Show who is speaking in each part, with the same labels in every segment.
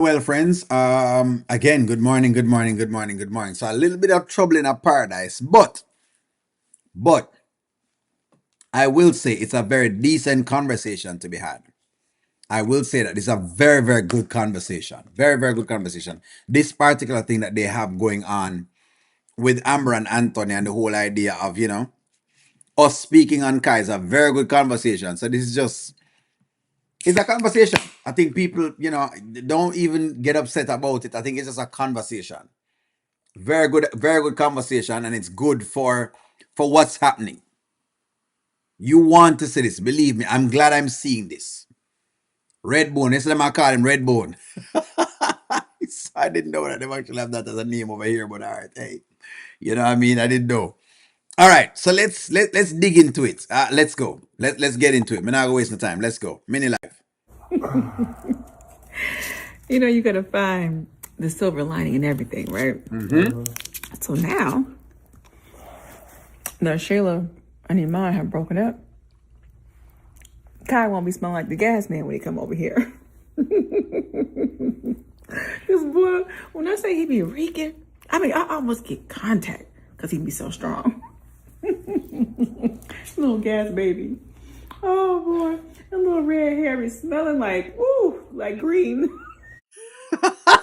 Speaker 1: Well, friends, again, good morning, good morning, good morning, good morning. So a little bit of trouble in a paradise, but I will say it's a very decent conversation to be had. I will say that it's a very, very good conversation. Very, very good conversation. This particular thing that they have going on with Amber and Anthony and the whole idea of, us speaking on Kai is a very good conversation. So this is just it's a conversation. I think people, don't even get upset about it. I think it's just a conversation. Very good conversation, and it's good for what's happening. You want to see this, believe me. I'm glad I'm seeing this. Redbone, this is them I call him Redbone. I didn't know that they actually have that as a name over here, but all right, hey, you know what I mean? I didn't know. All right, so let's dig into it. Let's go. Let's get into it. We're not gonna waste no time. Let's go. Mini life.
Speaker 2: You gotta find the silver lining in everything, right?
Speaker 1: Mm-hmm.
Speaker 2: So now that Shayla and Iman have broken up, Kai won't be smelling like the gas man when he come over here. This boy, when I say he be reeking, I mean I almost get contact because he be so strong. Little gas baby. Oh boy, that little red hair be smelling like like green.
Speaker 1: I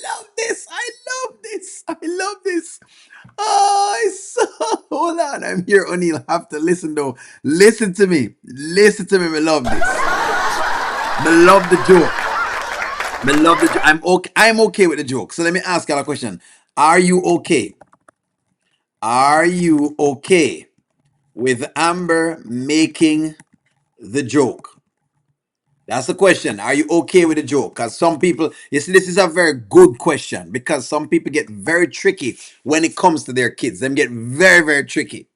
Speaker 1: love this. I love this. I love this. Oh, it's so. Hold on. I'm here, O'Neill. Have to listen though. Listen to me. Listen to me. I love this. I love the joke. I love the joke. I'm okay with the joke. So let me ask you a question. Are you okay? Are you okay with Amber making the joke? That's the question. Are you okay with the joke? Because some people, you see, this is a very good question because some people get very tricky when it comes to their kids. Them get very, very tricky.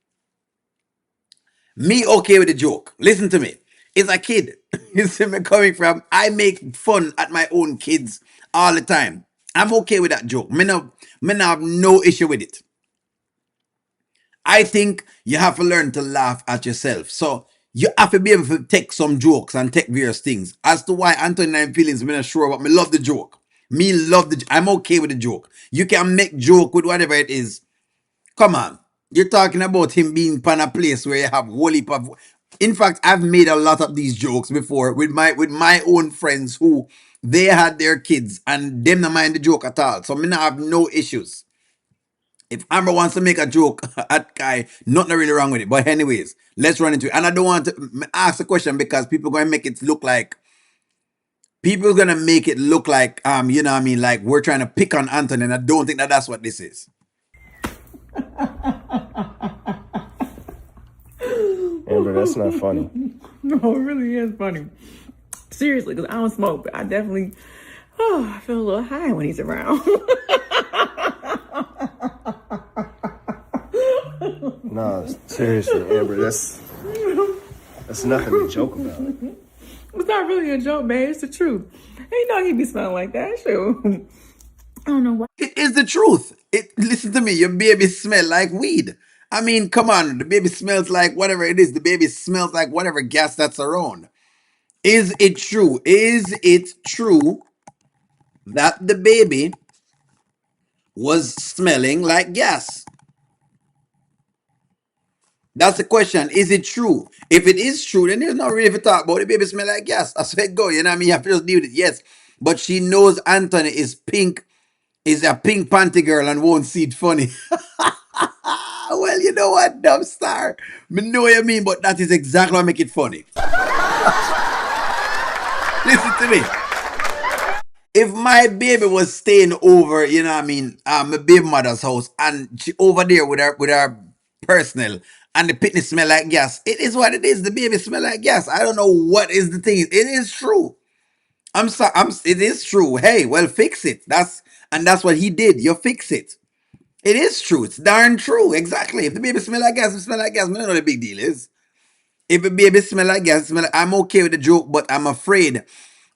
Speaker 1: Me okay with the joke. Listen to me. It's a kid. You see me coming from? I make fun at my own kids all the time. I'm okay with that joke. Me no have no issue with it. I think you have to learn to laugh at yourself. So you have to be able to take some jokes and take various things. As to why Anthony and I feelings, I'm not sure, but me love the joke. Me love I'm okay with the joke. You can make joke with whatever it is. Come on. You're talking about him being pan a place where you have whole heap of. In fact, I've made a lot of these jokes before with my own friends who they had their kids and them not mind the joke at all. So me not have no issues. If Amber wants to make a joke at Kai, nothing really wrong with it. But anyways, let's run into it. And I don't want to ask a question because people gonna make it look like you know what I mean, like we're trying to pick on Anthony, and I don't think that that's what this is.
Speaker 3: Amber, that's not funny.
Speaker 2: No, it really is funny. Seriously, because I don't smoke, but I definitely, I feel a little high when he's around.
Speaker 3: Nah, seriously, Amber, that's nothing to joke about.
Speaker 2: It's not really a joke, man. It's the truth. Ain't no he be smelling like that. Sure. I don't know why.
Speaker 1: It is the truth. Listen to me, your baby smell like weed. I mean, come on, the baby smells like whatever it is. The baby smells like whatever gas that's around. Is it true? Is it true that the baby was smelling like gas? That's the question. Is it true? If it is true, then there's no really to talk about. The baby smell like gas. That's where it go. You know what I mean? You have to just deal with it. Yes. But she knows Anthony is pink, is a pink panty girl and won't see it funny. Well, you know what, dumb star? Me know what you mean, but that is exactly what make it funny. Listen to me. If my baby was staying over, you know what I mean, my baby mother's house, and she over there with her personal, and the pitney smell like gas, it is what it is. The baby smell like gas. I don't know what is the thing. It is true. I'm sorry. It is true. Hey, well, fix it. That's what he did. You fix it. It is true. It's darn true. Exactly. If the baby smell like gas, it smell like gas. I don't know what the big deal is. If a baby smell like gas, I'm okay with the joke, but I'm afraid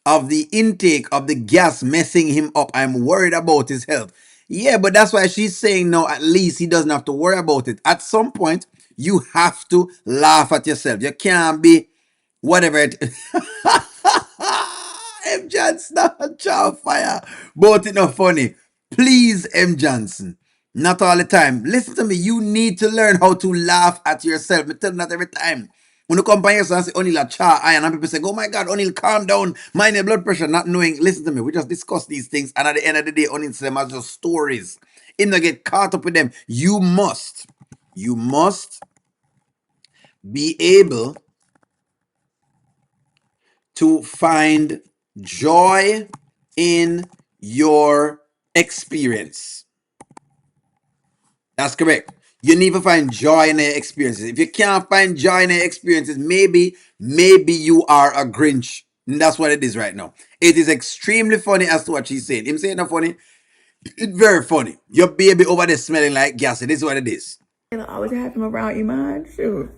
Speaker 1: of the intake of the gas messing him up. I'm worried about his health. Yeah, but that's why she's saying no, at least he doesn't have to worry about it. At some point, you have to laugh at yourself. You can't be whatever it M. Johnson, child fire. But it's not funny. Please, M. Johnson. Not all the time. Listen to me. You need to learn how to laugh at yourself. I tell you that every time. When you come by yourself and say, O'Neill, a cha iron, and people say, oh my God, O'Neill, calm down. Mind your blood pressure. Not knowing. Listen to me. We just discuss these things. And at the end of the day, O'Neill say them as just stories. In not get caught up with them. You must be able to find joy in your experience. That's correct. You need to find joy in your experiences. If you can't find joy in your experiences, maybe you are a Grinch. And that's what it is right now. It is extremely funny as to what she's saying. Him saying that funny, it's very funny. Your baby over there smelling like gas. It is what it is.
Speaker 2: It'll always have him around your mind. Shoot.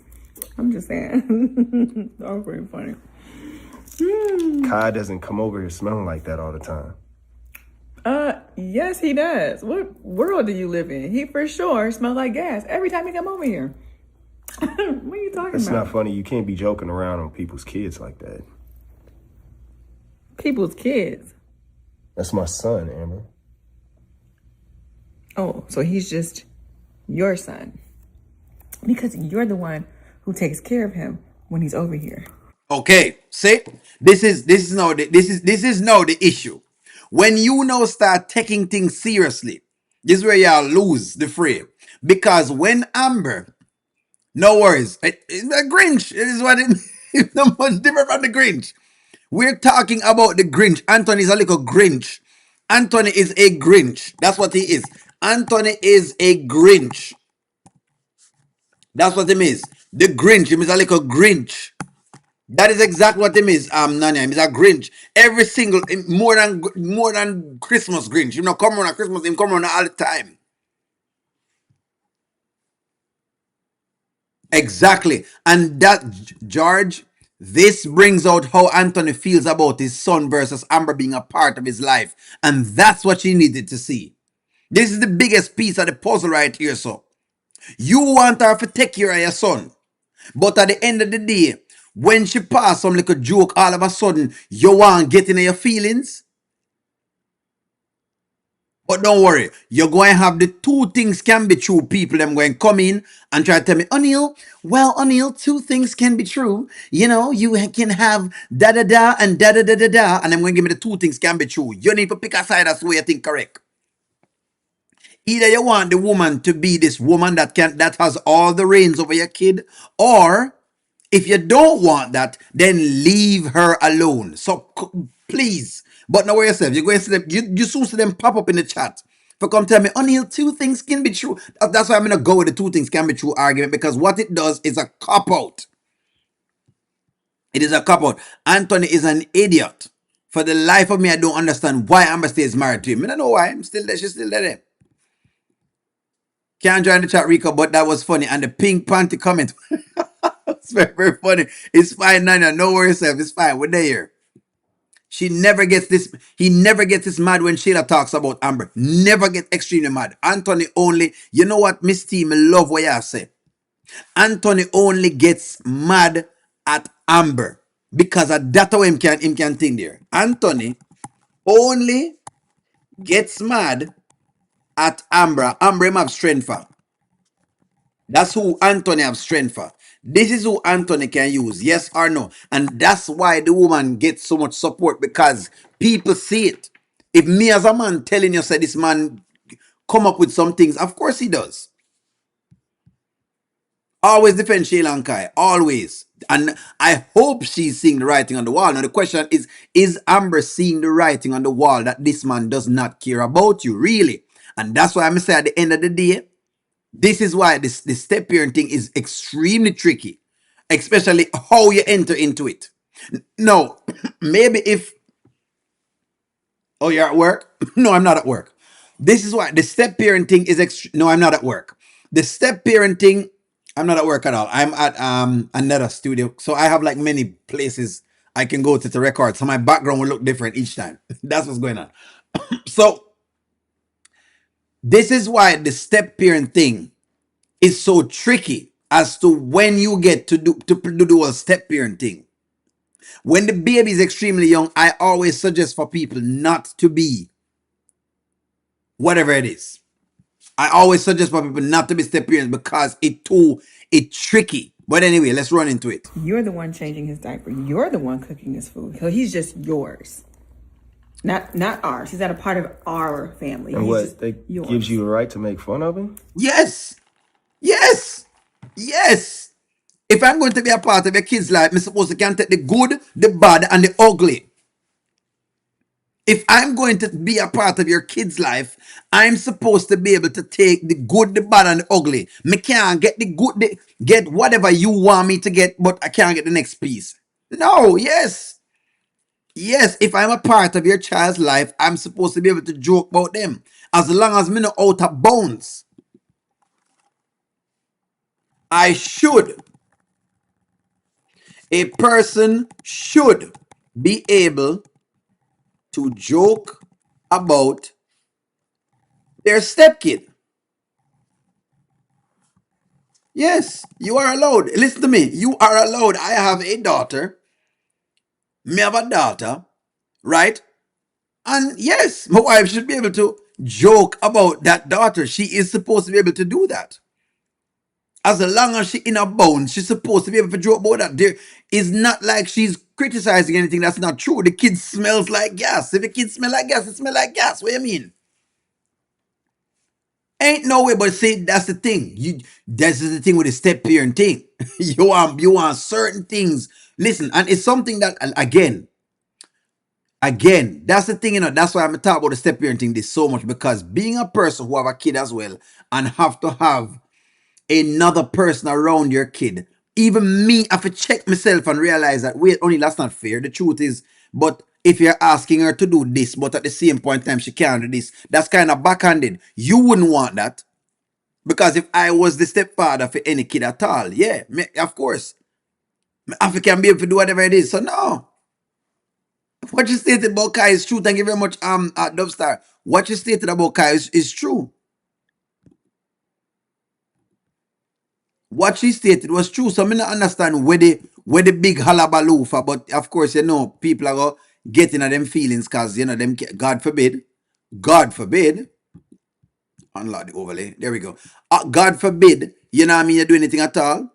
Speaker 2: I'm just saying. That was pretty funny.
Speaker 3: Kai doesn't come over here smelling like that all the time.
Speaker 2: Yes, he does. What world do you live in? He for sure smells like gas every time he come over here. What are you talking
Speaker 3: It's
Speaker 2: about?
Speaker 3: not funny. You can't be joking around on people's kids like that.
Speaker 2: People's kids.
Speaker 3: That's my son, Amber.
Speaker 2: Oh, so he's just your son. Because you're the one who takes care of him when he's over here.
Speaker 1: Okay, see, this is now the issue. When you now start taking things seriously, this is where y'all lose the frame. Because when Amber, no worries, it's a Grinch. It is what it it's not much different from the Grinch. We're talking about the Grinch. Anthony is a little Grinch. Anthony is a Grinch. That's what he is. Anthony is a Grinch. That's what he is. The Grinch. He is a little Grinch. That is exactly what him is. Nanya, he's a Grinch. Every single more than Christmas Grinch. You know, come on at Christmas, him come on all the time. Exactly. And that George, this brings out how Anthony feels about his son versus Amber being a part of his life. And that's what she needed to see. This is the biggest piece of the puzzle right here, so. You want her to take care of your son. But at the end of the day, when she pass some little joke, all of a sudden, you want to get in your feelings. But don't worry, you're going to have the two things can be true people. Them going to come in and try to tell me, O'Neill, two things can be true. You know, you can have da da da and da da da da da. And I'm going to give me the two things can be true. You need to pick a side that's the way you think correct. Either you want the woman to be this woman that has all the reins over your kid, or if you don't want that, then leave her alone. So please, but know yourself. You're going to see them. You soon see them pop up in the chat. For come tell me, O'Neill, two things can be true. That's why I'm gonna go with the two things can be true argument, because what it does is a cop out. It is a cop out. Anthony is an idiot. For the life of me, I don't understand why Amber stays married to him. I don't know why. I'm still there. She's still there. Can't join the chat, Rico, but that was funny. And the pink panty comment. It's very, very funny. It's fine, Nana. No worries, yourself. It's fine. We're there. He never gets this mad when Shayla talks about Amber. Never get extremely mad. Anthony only, you know what, Miss T, I love what you say. Anthony only gets mad at Amber. Because of that how him can think there. Anthony only gets mad at Amber. Amber him have strength for. That's who Anthony have strength for. This is who Anthony can use, yes or no. And that's why the woman gets so much support, because people see it. If me as a man telling you, say this man come up with some things, of course he does. Always defend Shayla and Kai. Always. And I hope she's seeing the writing on the wall. Now the question is Amber seeing the writing on the wall that this man does not care about you, really? And that's why I'm saying at the end of the day, this is why this step parenting is extremely tricky, especially how you enter into it. No, maybe if, oh, you're at work? No, I'm not at work. This is why the step parenting is, no, I'm not at work. The step parenting, I'm not at work at all. I'm at another studio. So I have like many places I can go to record. So my background will look different each time. That's what's going on. So this is why the step parent thing is so tricky as to when you get to do a step parenting. When the baby is extremely young, I always suggest for people not to be whatever it is. I always suggest for people not to be step parents because it's tricky. But anyway, let's run into it.
Speaker 2: You're the one changing his diaper. You're the one cooking his food. So he's just yours. Not ours. He's not a part of our family.
Speaker 3: And
Speaker 2: he's
Speaker 3: what,
Speaker 2: just
Speaker 3: that
Speaker 2: yours.
Speaker 3: gives you a right to make fun of him?
Speaker 1: Yes. Yes. Yes. If I'm going to be a part of your kid's life, I'm supposed to can take the good, the bad, and the ugly. If I'm going to be a part of your kid's life, I'm supposed to be able to take the good, the bad, and the ugly. Me can't get the good, get whatever you want me to get, but I can't get the next piece. No, yes. Yes, if I'm a part of your child's life, I'm supposed to be able to joke about them. As long as me not out of bounds. I should. A person should be able to joke about their stepkid. Yes, you are allowed. Listen to me. You are allowed. I have a daughter. Me have a daughter, right? And yes, my wife should be able to joke about that daughter. She is supposed to be able to do that. As long as she in a bounds, she's supposed to be able to joke about that. There is not like she's criticizing anything that's not true. The kid smells like gas. If the kid smell like gas, it smell like gas. What do you mean? Ain't no way, but see, that's the thing. This is the thing with the step parent thing. you want certain things. Listen, and it's something that again, that's the thing, that's why I'm talking about the step parent thing this so much, because being a person who have a kid as well and have to have another person around your kid. Even me, I have to check myself and realize that, wait, only that's not fair. The truth is, but if you're asking her to do this, but at the same point in time, she can't do this, that's kind of backhanded. You wouldn't want that. Because if I was the stepfather for any kid at all, yeah, of course, I can be able to do whatever it is. So no. What you stated about Kai is true. Thank you very much, Dubstar. What you stated about Kai is true. What she stated was true. So I don't understand where the big halabaloo for, but of course, people are going getting at them feelings because, them, God forbid, unlock the overlay, there we go. God forbid, you do anything at all.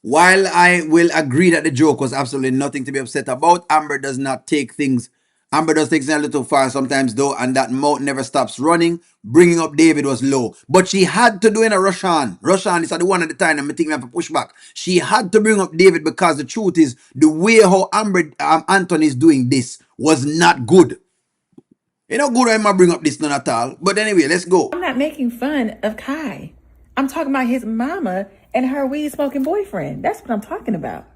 Speaker 1: While I will agree that the joke was absolutely nothing to be upset about, Amber does take things a little far sometimes though, and that mouth never stops running. Bringing up David was low, but she had to do in a Roshan. Roshan is at the one at the time, and I think we have to push back. She had to bring up David because the truth is, the way how Amber Anthony is doing this was not good. You know, good when I bring up this none at all. But anyway, let's go.
Speaker 2: I'm not making fun of Kai. I'm talking about his mama and her weed smoking boyfriend. That's what I'm talking about.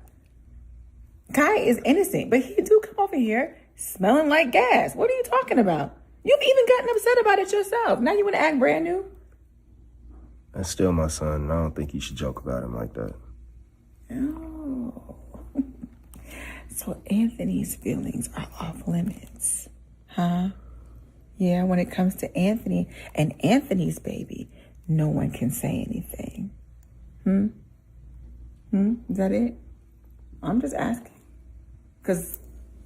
Speaker 2: Kai is innocent, but he do come over here smelling like gas. What are you talking about? You've even gotten upset about it yourself. Now you want to act brand new?
Speaker 3: That's still my son, and I don't think you should joke about him like that.
Speaker 2: Oh. So Anthony's feelings are off limits, huh? Yeah, when it comes to Anthony and Anthony's baby, no one can say anything. Is that it? I'm just asking. Because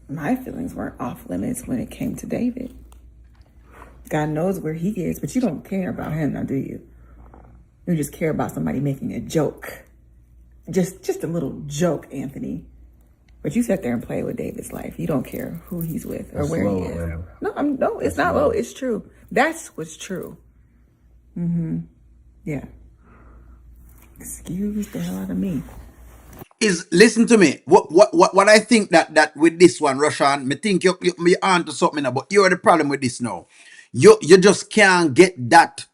Speaker 2: my feelings weren't off limits when it came to David. God knows where he is, but you don't care about him now, do you? You just care about somebody making a joke. Just a little joke, Anthony. But you sit there and play with David's life. You don't care who he's with or
Speaker 3: That's
Speaker 2: where
Speaker 3: low,
Speaker 2: he is.
Speaker 3: man.
Speaker 2: No, it's not low. It's true. That's what's true. Yeah. Excuse the hell out of me.
Speaker 1: Is listen to me. What I think that with this one, Roshan, me think you're on to something now, but you're the problem with this now. You just can't get that.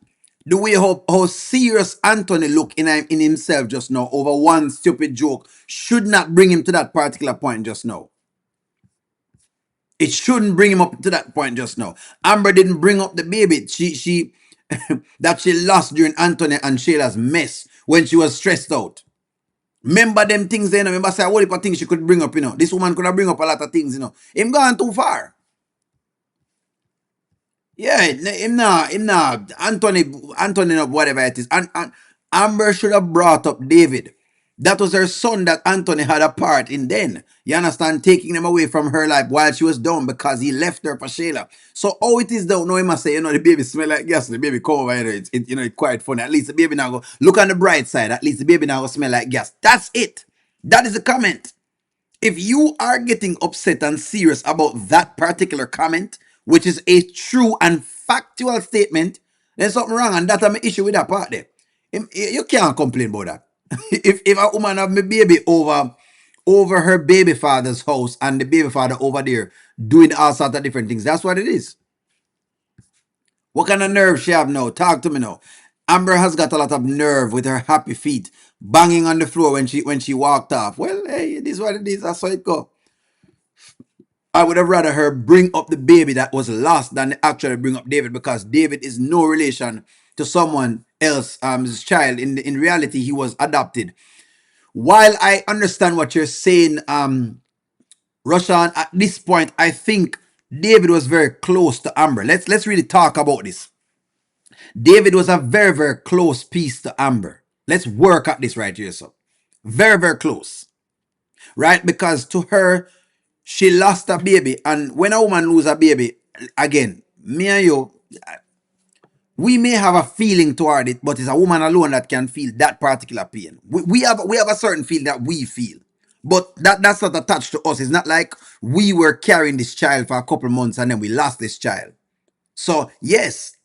Speaker 1: The way how serious Anthony look in himself just now over one stupid joke should not bring him to that particular point just now. It shouldn't bring him up to that point just now. Amber didn't bring up the baby. She that she lost during Anthony and Shayla's mess when she was stressed out. Remember them things there, remember say what if things she could bring up, This woman could have bring up a lot of things, Him gone too far. Yeah, him not. Anthony, whatever it is. And Amber should have brought up David. That was her son that Anthony had a part in then. You understand? Taking them away from her life while she was down because he left her for Shayla. So how it is down now, he must say, the baby smell like gas, the baby come over here. It's quite funny. At least the baby now go, look on the bright side. At least the baby now go smell like gas. That's it. That is the comment. If you are getting upset and serious about that particular comment, which is a true and factual statement, there's something wrong, and that's my issue with that part there. You can't complain about that. If a woman have my baby over her baby father's house and the baby father over there doing all sorts of different things, that's what it is. What kind of nerve she have now? Talk to me now. Amber has got a lot of nerve with her happy feet banging on the floor when she walked off. Well, hey, it is what it is. That's how it go. I would have rather her bring up the baby that was lost than actually bring up David, because David is no relation to someone else's child. In reality, he was adopted. While I understand what you're saying, Roshan, at this point, I think David was very close to Amber. Let's really talk about this. David was a very, very close piece to Amber. Let's work at this right here, so. Very, very close. Right? Because to her, she lost a baby. And when a woman loses a baby, again, me and you, we may have a feeling toward it, but it's a woman alone that can feel that particular pain. We have a certain feeling that we feel. But that's not attached to us. It's not like we were carrying this child for a couple months and then we lost this child. So, yes.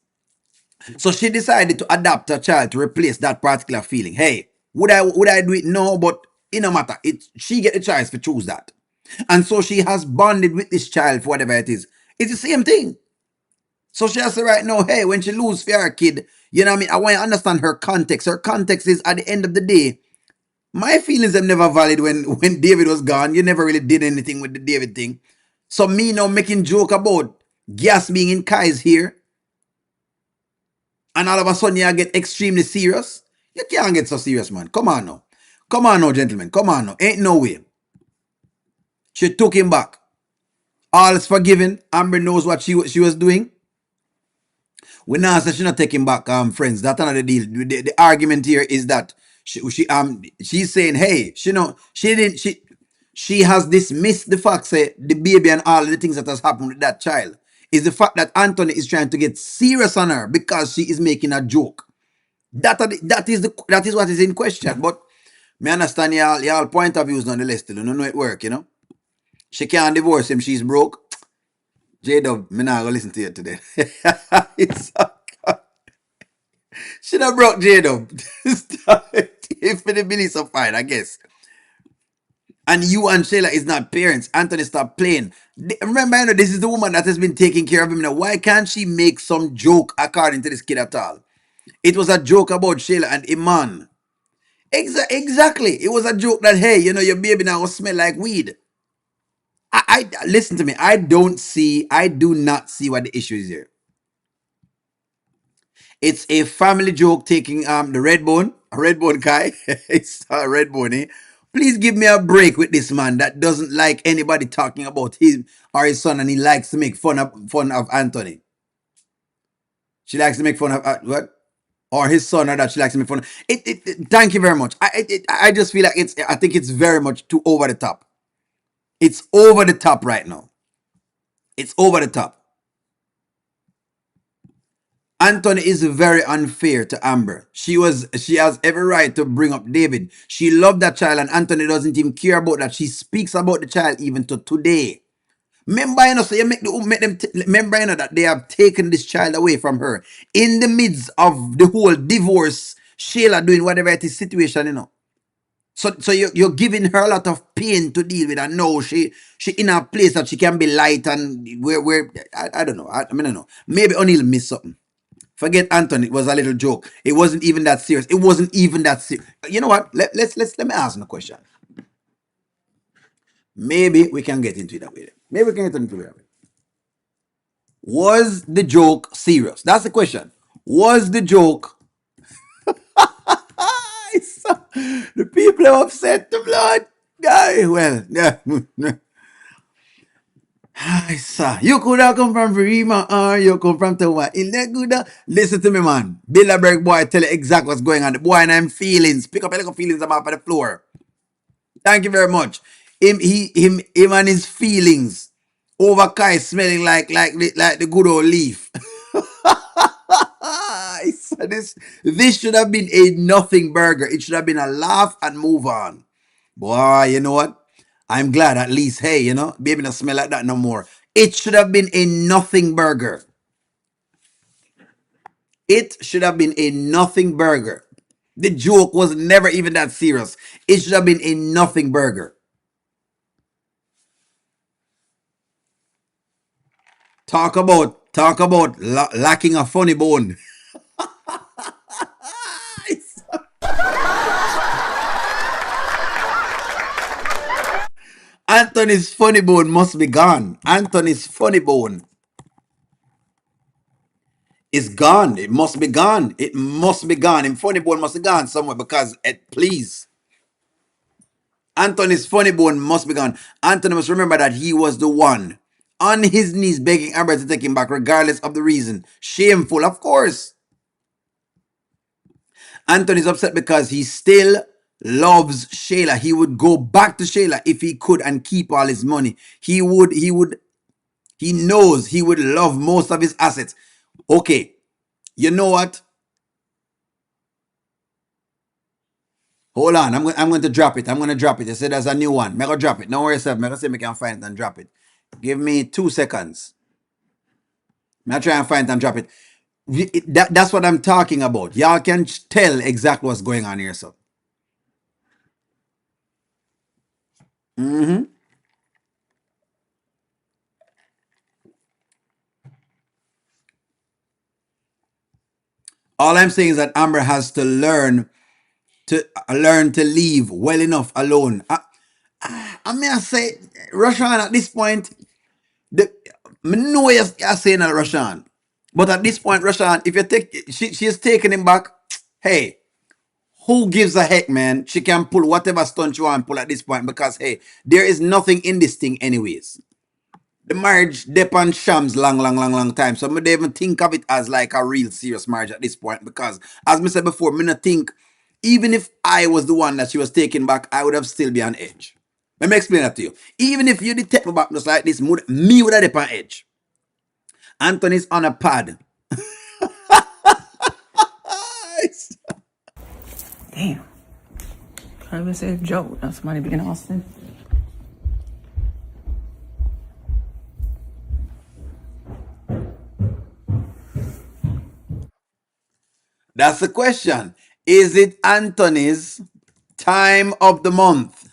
Speaker 1: So she decided to adopt a child to replace that particular feeling. Hey, would I do it? No, but it no matter. She get the choice to choose that. And so she has bonded with this child for whatever it is. It's the same thing. So she has to right now, hey, when she lose for her kid, you know what I mean? I want to understand her context. Her context is, at the end of the day, my feelings are never valid when David was gone. You never really did anything with the David thing. So me now making joke about gas being in Kai's here, and all of a sudden you get extremely serious. You can't get so serious, man. Come on now. Come on now, gentlemen. Come on now. Ain't no way. She took him back. All is forgiven. Amber knows what she was doing. We now say she not taking back, friends. That's another deal. The argument here is that she's saying, hey, she has dismissed the fact, say, the baby and all the things that has happened with that child. Is the fact that Anthony is trying to get serious on her because she is making a joke. That is what is in question. But me understand y'all point of views nonetheless still. You don't know it work, She can't divorce him, she's broke. J-Dub, me not gonna listen to you today. It's she done broke J-Dub. If the Billy so fine, I guess. And you and Shayla is not parents. Anthony, stop playing. Remember, this is the woman that has been taking care of him now. Why can't she make some joke according to this kid at all? It was a joke about Shayla and Iman. Exactly. It was a joke that, hey, your baby now will smell like weed. I listen to me. I do not see what the issue is here. It's a family joke taking the red bone guy. It's a red bone, eh? Please give me a break with this man that doesn't like anybody talking about him or his son, and he likes to make fun of Anthony. She likes to make fun of what? Or his son, or that she likes to make fun of. Thank you very much. I just feel like I think it's very much too over the top. It's over the top right now. It's over the top. Anthony is very unfair to Amber. She has every right to bring up David. She loved that child, and Anthony doesn't even care about that. She speaks about the child even to today. Remember, so you make them remember, that they have taken this child away from her in the midst of the whole divorce. Shayla doing whatever it is situation, So you're giving her a lot of pain to deal with, and now she in a place that she can be light, and where I don't know. I don't know. Maybe O'Neal missed something. Forget Anthony. It was a little joke. It wasn't even that serious. It wasn't even that serious. You know what? Let me ask you a question. Maybe we can get into it that way. Maybe we can get into it that way. Was the joke serious? That's the question. Was the joke? The people are upset. The blood. Well, yeah. You could have come from Verima or you come from Tawa. Listen to me, man. Bilderberg boy tell you exactly what's going on. The boy and them feelings. Pick up your little feelings about the floor. Thank you very much. Him and his feelings over Kai smelling like the good old leaf. So this should have been a nothing burger. It should have been a laugh and move on. Boy, you know what? I'm glad at least, hey, baby not smell like that no more. It should have been a nothing burger. It should have been a nothing burger. The joke was never even that serious. It should have been a nothing burger. Talk about lacking a funny bone. Anthony's funny bone must be gone. Anthony's funny bone is gone. It must be gone. It must be gone. And funny bone must be gone somewhere because, please. Anthony's funny bone must be gone. Anthony must remember that he was the one on his knees begging Amber to take him back, regardless of the reason. Shameful, of course. Anthony's upset because he still loves Shayla. He would go back to Shayla if he could and keep all his money. He knows he would love most of his assets. Okay, you know what? Hold on, I'm going to drop it. I'm going to drop it. You said there's a new one. I'm going to drop it. Don't worry yourself. I'm going to see if I can find it and drop it. Give me 2 seconds. I'm going to try and find it and drop it. That's what I'm talking about. Y'all can tell exactly what's going on here, so. All I'm saying is that Amber has to learn to leave well enough alone. I mean, I say, Rashan, at this point, I know you're saying that, Rashan. But at this point, Rashan, if you take, she's taking him back, hey, who gives a heck, man? She can pull whatever stunt you want to pull at this point because, hey, there is nothing in this thing anyways. The marriage depends shams long time. So I don't even think of it as like a real serious marriage at this point because, as I said before, I think even if I was the one that she was taking back, I would have still be on edge. Let me explain that to you. Even if you did take me back just like this, me would have be on edge. Anthony's on a pad.
Speaker 2: Damn. I even said Joe. Now somebody be in Austin.
Speaker 1: That's the question. Is it Anthony's time of the month?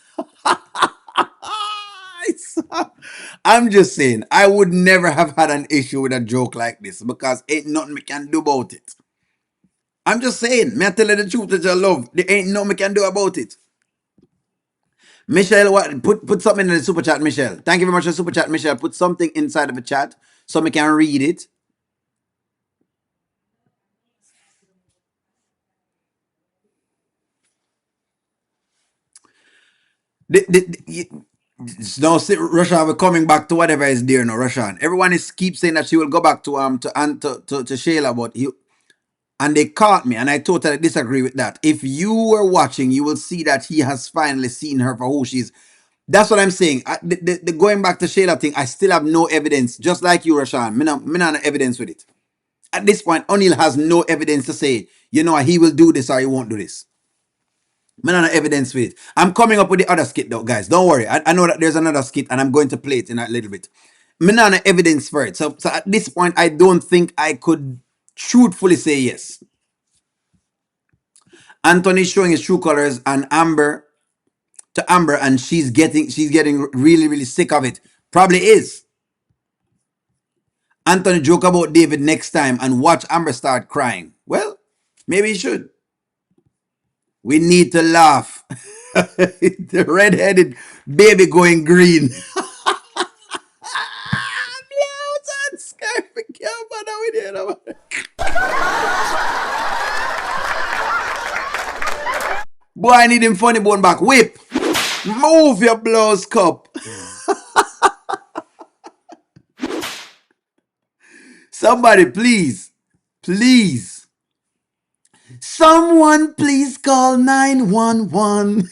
Speaker 1: I'm just saying, I would never have had an issue with a joke like this because ain't nothing we can do about it. I'm just saying, me I tell you the truth that you love. There ain't nothing we can do about it. Michelle, what? Put something in the super chat, Michelle. Thank you very much for the super chat, Michelle. Put something inside of the chat so we can read it. No, Russia, we're coming back to whatever is there now, Russia. Everyone keeps saying that she will go back to Shayla, but and they caught me, and I totally disagree with that. If you were watching, you will see that he has finally seen her for who she is. That's what I'm saying. The going back to Shayla thing, I still have no evidence. Just like you, Rashan, me not no evidence with it. At this point, O'Neill has no evidence to say, he will do this or he won't do this. Me not no evidence with it. I'm coming up with the other skit though, guys. Don't worry. I know that there's another skit and I'm going to play it in a little bit. Me not no evidence for it. So at this point, I don't think I could truthfully say yes. Anthony's showing his true colors and Amber, and she's getting really, really sick of it. Probably is. Anthony joke about David next time and watch Amber start crying. Well, maybe he should. We need to laugh. The red-headed baby going green. Boy, I need him funny bone back. Whip. Move your blouse cup. Somebody, please. Please. Someone please call 911.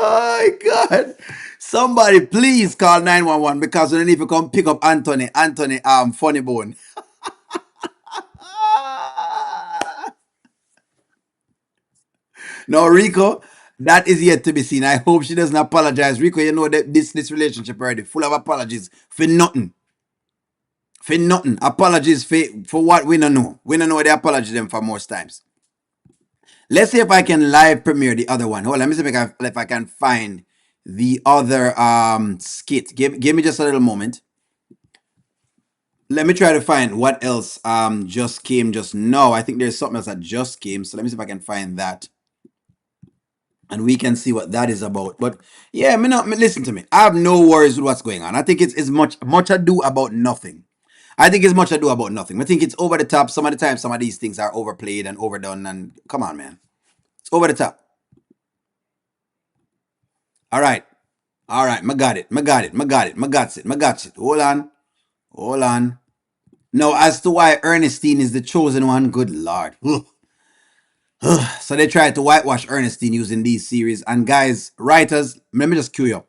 Speaker 1: my God. Somebody please call 911 because we need to come pick up Anthony. Anthony, funny bone. No, Rico, that is yet to be seen. I hope she doesn't apologize. Rico, you know that this relationship already full of apologies for nothing. For nothing. Apologies for what we don't know. We don't know the apology them for most times. Let's see if I can live premiere the other one. Hold on, let me see if I can find the other skit. Give me just a little moment. Let me try to find what else just came just now. I think there's something else that just came. So let me see if I can find that. And we can see what that is about. But yeah, listen to me. I have no worries with what's going on. I think it's much ado about nothing. I think it's much ado about nothing. I think it's over the top. Some of the time, some of these things are overplayed and overdone. And come on, man, it's over the top. All right, all right. I got it. I got it. I got it. I got it. I got it. Hold on, hold on. Now, as to why Ernestine is the chosen one, good lord. So they tried to whitewash Ernestine using these series. And guys, writers, let me just cue you up.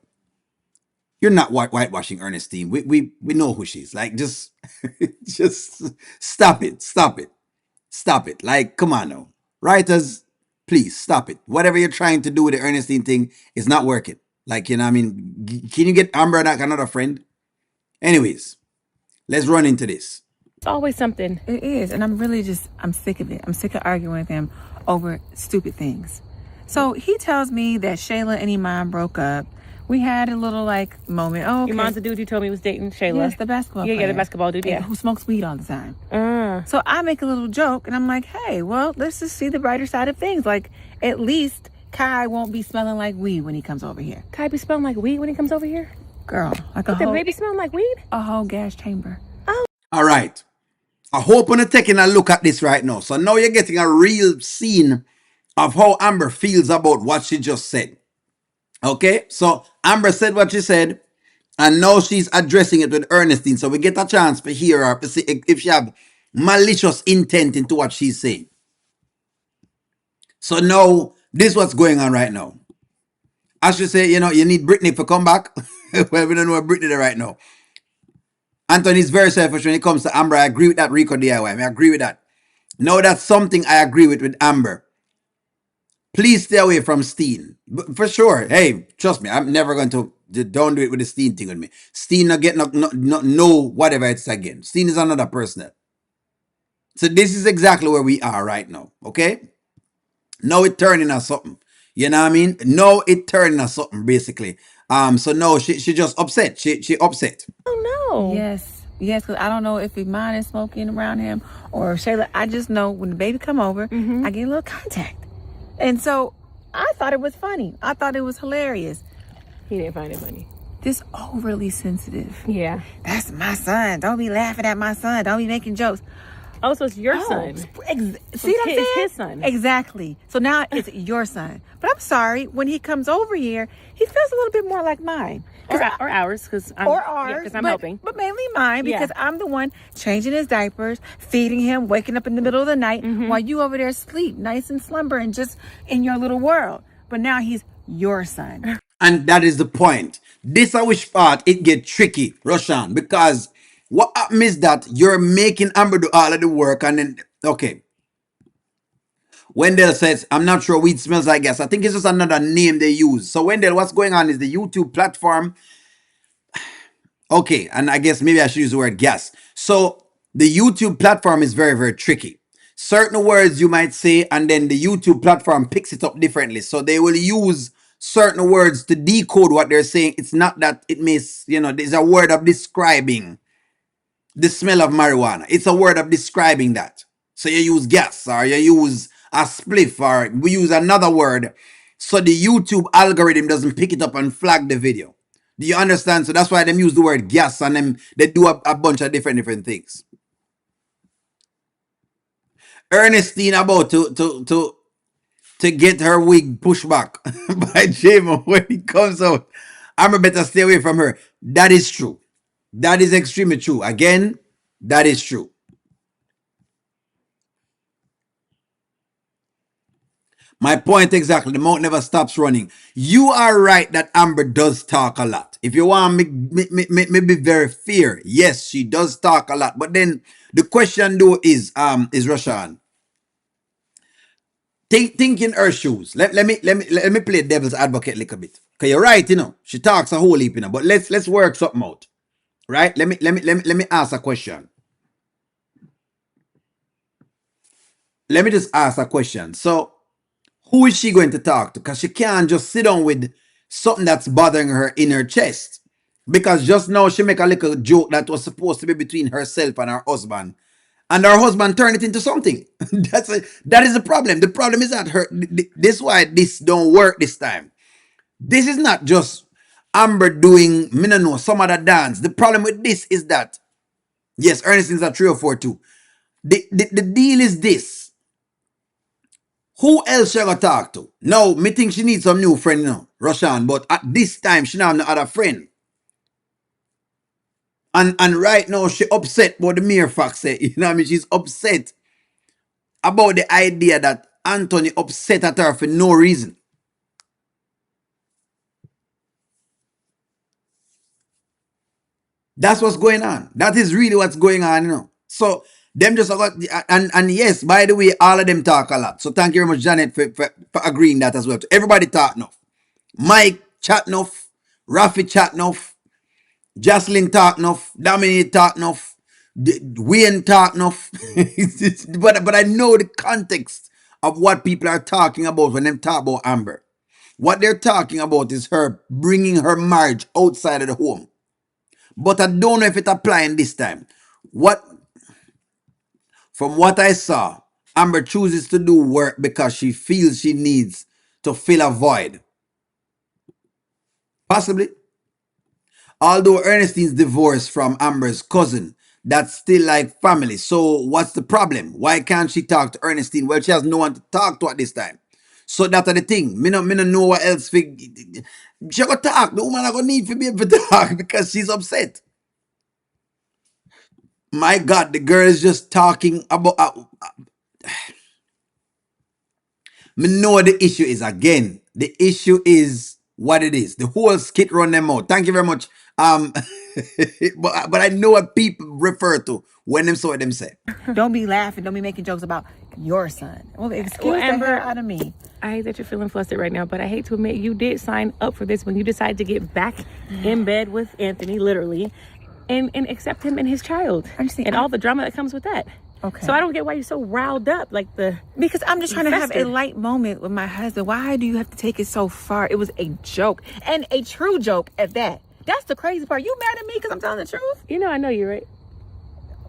Speaker 1: You're not whitewashing Ernestine. We know who she is. Like, just just stop it. Stop it. Stop it. Like, come on now. Writers, please stop it. Whatever you're trying to do with the Ernestine thing is not working. Like, you know what I mean? Can you get Amber like another friend? Anyways, let's run into this.
Speaker 4: It's always something.
Speaker 2: It is, and I'm sick of it. I'm sick of arguing with him over stupid things. So he tells me that Shayla and Iman broke up. We had a little like moment. Oh, okay.
Speaker 4: Iman's the dude you told me was dating Shayla.
Speaker 2: Yes, the basketball player.
Speaker 4: Yeah, the basketball dude, yeah.
Speaker 2: Who smokes weed all the time. So I make a little joke, and I'm like, hey, well, let's just see the brighter side of things. Like, at least Kai won't be smelling like weed when he comes over here.
Speaker 4: Kai be smelling like weed when he comes over here?
Speaker 2: Girl, like
Speaker 4: the baby smelling like weed?
Speaker 2: A whole gas chamber.
Speaker 4: Oh.
Speaker 1: All right. I hope you're taking a look at this right now. So now you're getting a real scene of how Amber feels about what she just said. Okay? So Amber said what she said, and now she's addressing it with Ernestine. So we get a chance to hear her to see if she have malicious intent into what she's saying. So now, this is what's going on right now. I should say, you need Brittany to come back. Well, we don't know where Brittany is right now. Anthony's very selfish when it comes to Amber. I agree with that, Rico DIY. I agree with that. Now that's something I agree with Amber. Please stay away from Steen. For sure. Hey, trust me, I'm never going to, don't do it with the Steen thing with me. Steen not get no whatever it's again. Steen is another person. So this is exactly where we are right now. Okay? Now it turning us something. You know what I mean? Now it turning us something basically. So no, she just upset. She upset.
Speaker 4: Oh no.
Speaker 2: Yes, because I don't know if Iman is smoking around him or Shayla. I just know when the baby come over, I get a little contact. And so I thought it was funny. I thought it was hilarious.
Speaker 4: He didn't find it funny.
Speaker 2: This overly sensitive.
Speaker 4: Yeah.
Speaker 2: That's my son. Don't be laughing at my son. Don't be making jokes.
Speaker 4: Oh, so it's your son.
Speaker 2: See what I'm saying?
Speaker 4: It's his son.
Speaker 2: Exactly. So now it's your son. But I'm sorry, when he comes over here, he feels a little bit more like mine.
Speaker 4: Or ours, because I'm helping.
Speaker 2: But mainly mine, because I'm the one changing his diapers, feeding him, waking up in the middle of the night while you over there sleep, nice and slumbering, just in your little world. But now he's your son.
Speaker 1: And that is the point. This I wish part it get tricky, Roshan, because what happens is that you're making Amber do all of the work, and then okay. Wendell says, I'm not sure weed smells like gas. I think it's just another name they use. So Wendell, what's going on is the YouTube platform. Okay, and I guess maybe I should use the word gas. So the YouTube platform is very, very tricky. Certain words you might say, and then the YouTube platform picks it up differently. So they will use certain words to decode what they're saying. It's not that it means, there's a word of describing the smell of marijuana. It's a word of describing that. So you use gas, or you use a spliff, or we use another word. So the YouTube algorithm doesn't pick it up and flag the video. Do you understand? So that's why they use the word gas, and then they do a bunch of different things. Ernestine about to get her wig pushed back by Jamo when it comes out. I'm better stay away from her. That is true. That is extremely true. Again, that is true. My point exactly. The mouth never stops running. You are right that Amber does talk a lot. If you want me be very fair, yes, she does talk a lot. But then the question though is Rashan, think in her shoes. Let me play devil's advocate a little bit. Cause you're right, she talks a whole heap, but let's work something out. Right? Let me ask a question. Let me just ask a question. So who is she going to talk to? Because she can't just sit down with something that's bothering her in her chest. Because just now she make a little joke that was supposed to be between herself and her husband. And her husband turned it into something. That is the problem. The problem is that this is why this don't work this time. This is not just Amber doing, me no know, some other dance. The problem with this is that, yes, Ernestine's a 3 or 4 too. The deal is this. Who else she gonna talk to? No, me think she needs some new friend, Roshan, but at this time she don't have no other friend. And right now she upset about the mere fact say, she's upset about the idea that Anthony upset at her for no reason. That's what's going on. That is really what's going on, So them just got and yes, by the way, all of them talk a lot. So thank you very much, Janet, for agreeing that as well. Everybody talk enough. Mike chat enough, Rafi chat enough, Jocelyn talk enough, Dominique talk enough, Wayne talk enough. but I know the context of what people are talking about when they talk about Amber. What they're talking about is her bringing her marriage outside of the home. But I don't know if it applying this time. From what I saw, Amber chooses to do work because she feels she needs to fill a void. Possibly. Although Ernestine's divorced from Amber's cousin, that's still like family. So what's the problem? Why can't she talk to Ernestine? Well, she has no one to talk to at this time. So that's the thing. Me no know what else. She go talk. The woman I gonna need to be able to talk because she's upset. My God, the girl is just talking about. Me know what the issue is again. The issue is what it is. The whole skit run them out. Thank you very much. But I know what people refer to when them say what them say.
Speaker 2: Don't be laughing. Don't be making jokes about your son. Well, excuse
Speaker 4: Amber,
Speaker 2: the hell out of me.
Speaker 4: I hate that you're feeling flustered right now, but I hate to admit you did sign up for this when you decided to get back in bed with Anthony, literally, and accept him and his child. And all the drama that comes with that.
Speaker 2: Okay.
Speaker 4: So I don't get why you're so riled up,
Speaker 2: because I'm just trying to have a light moment with my husband. Why do you have to take it so far? It was a joke, and a true joke at that. That's the crazy part. You mad at me because I'm telling the truth?
Speaker 4: I know you're right.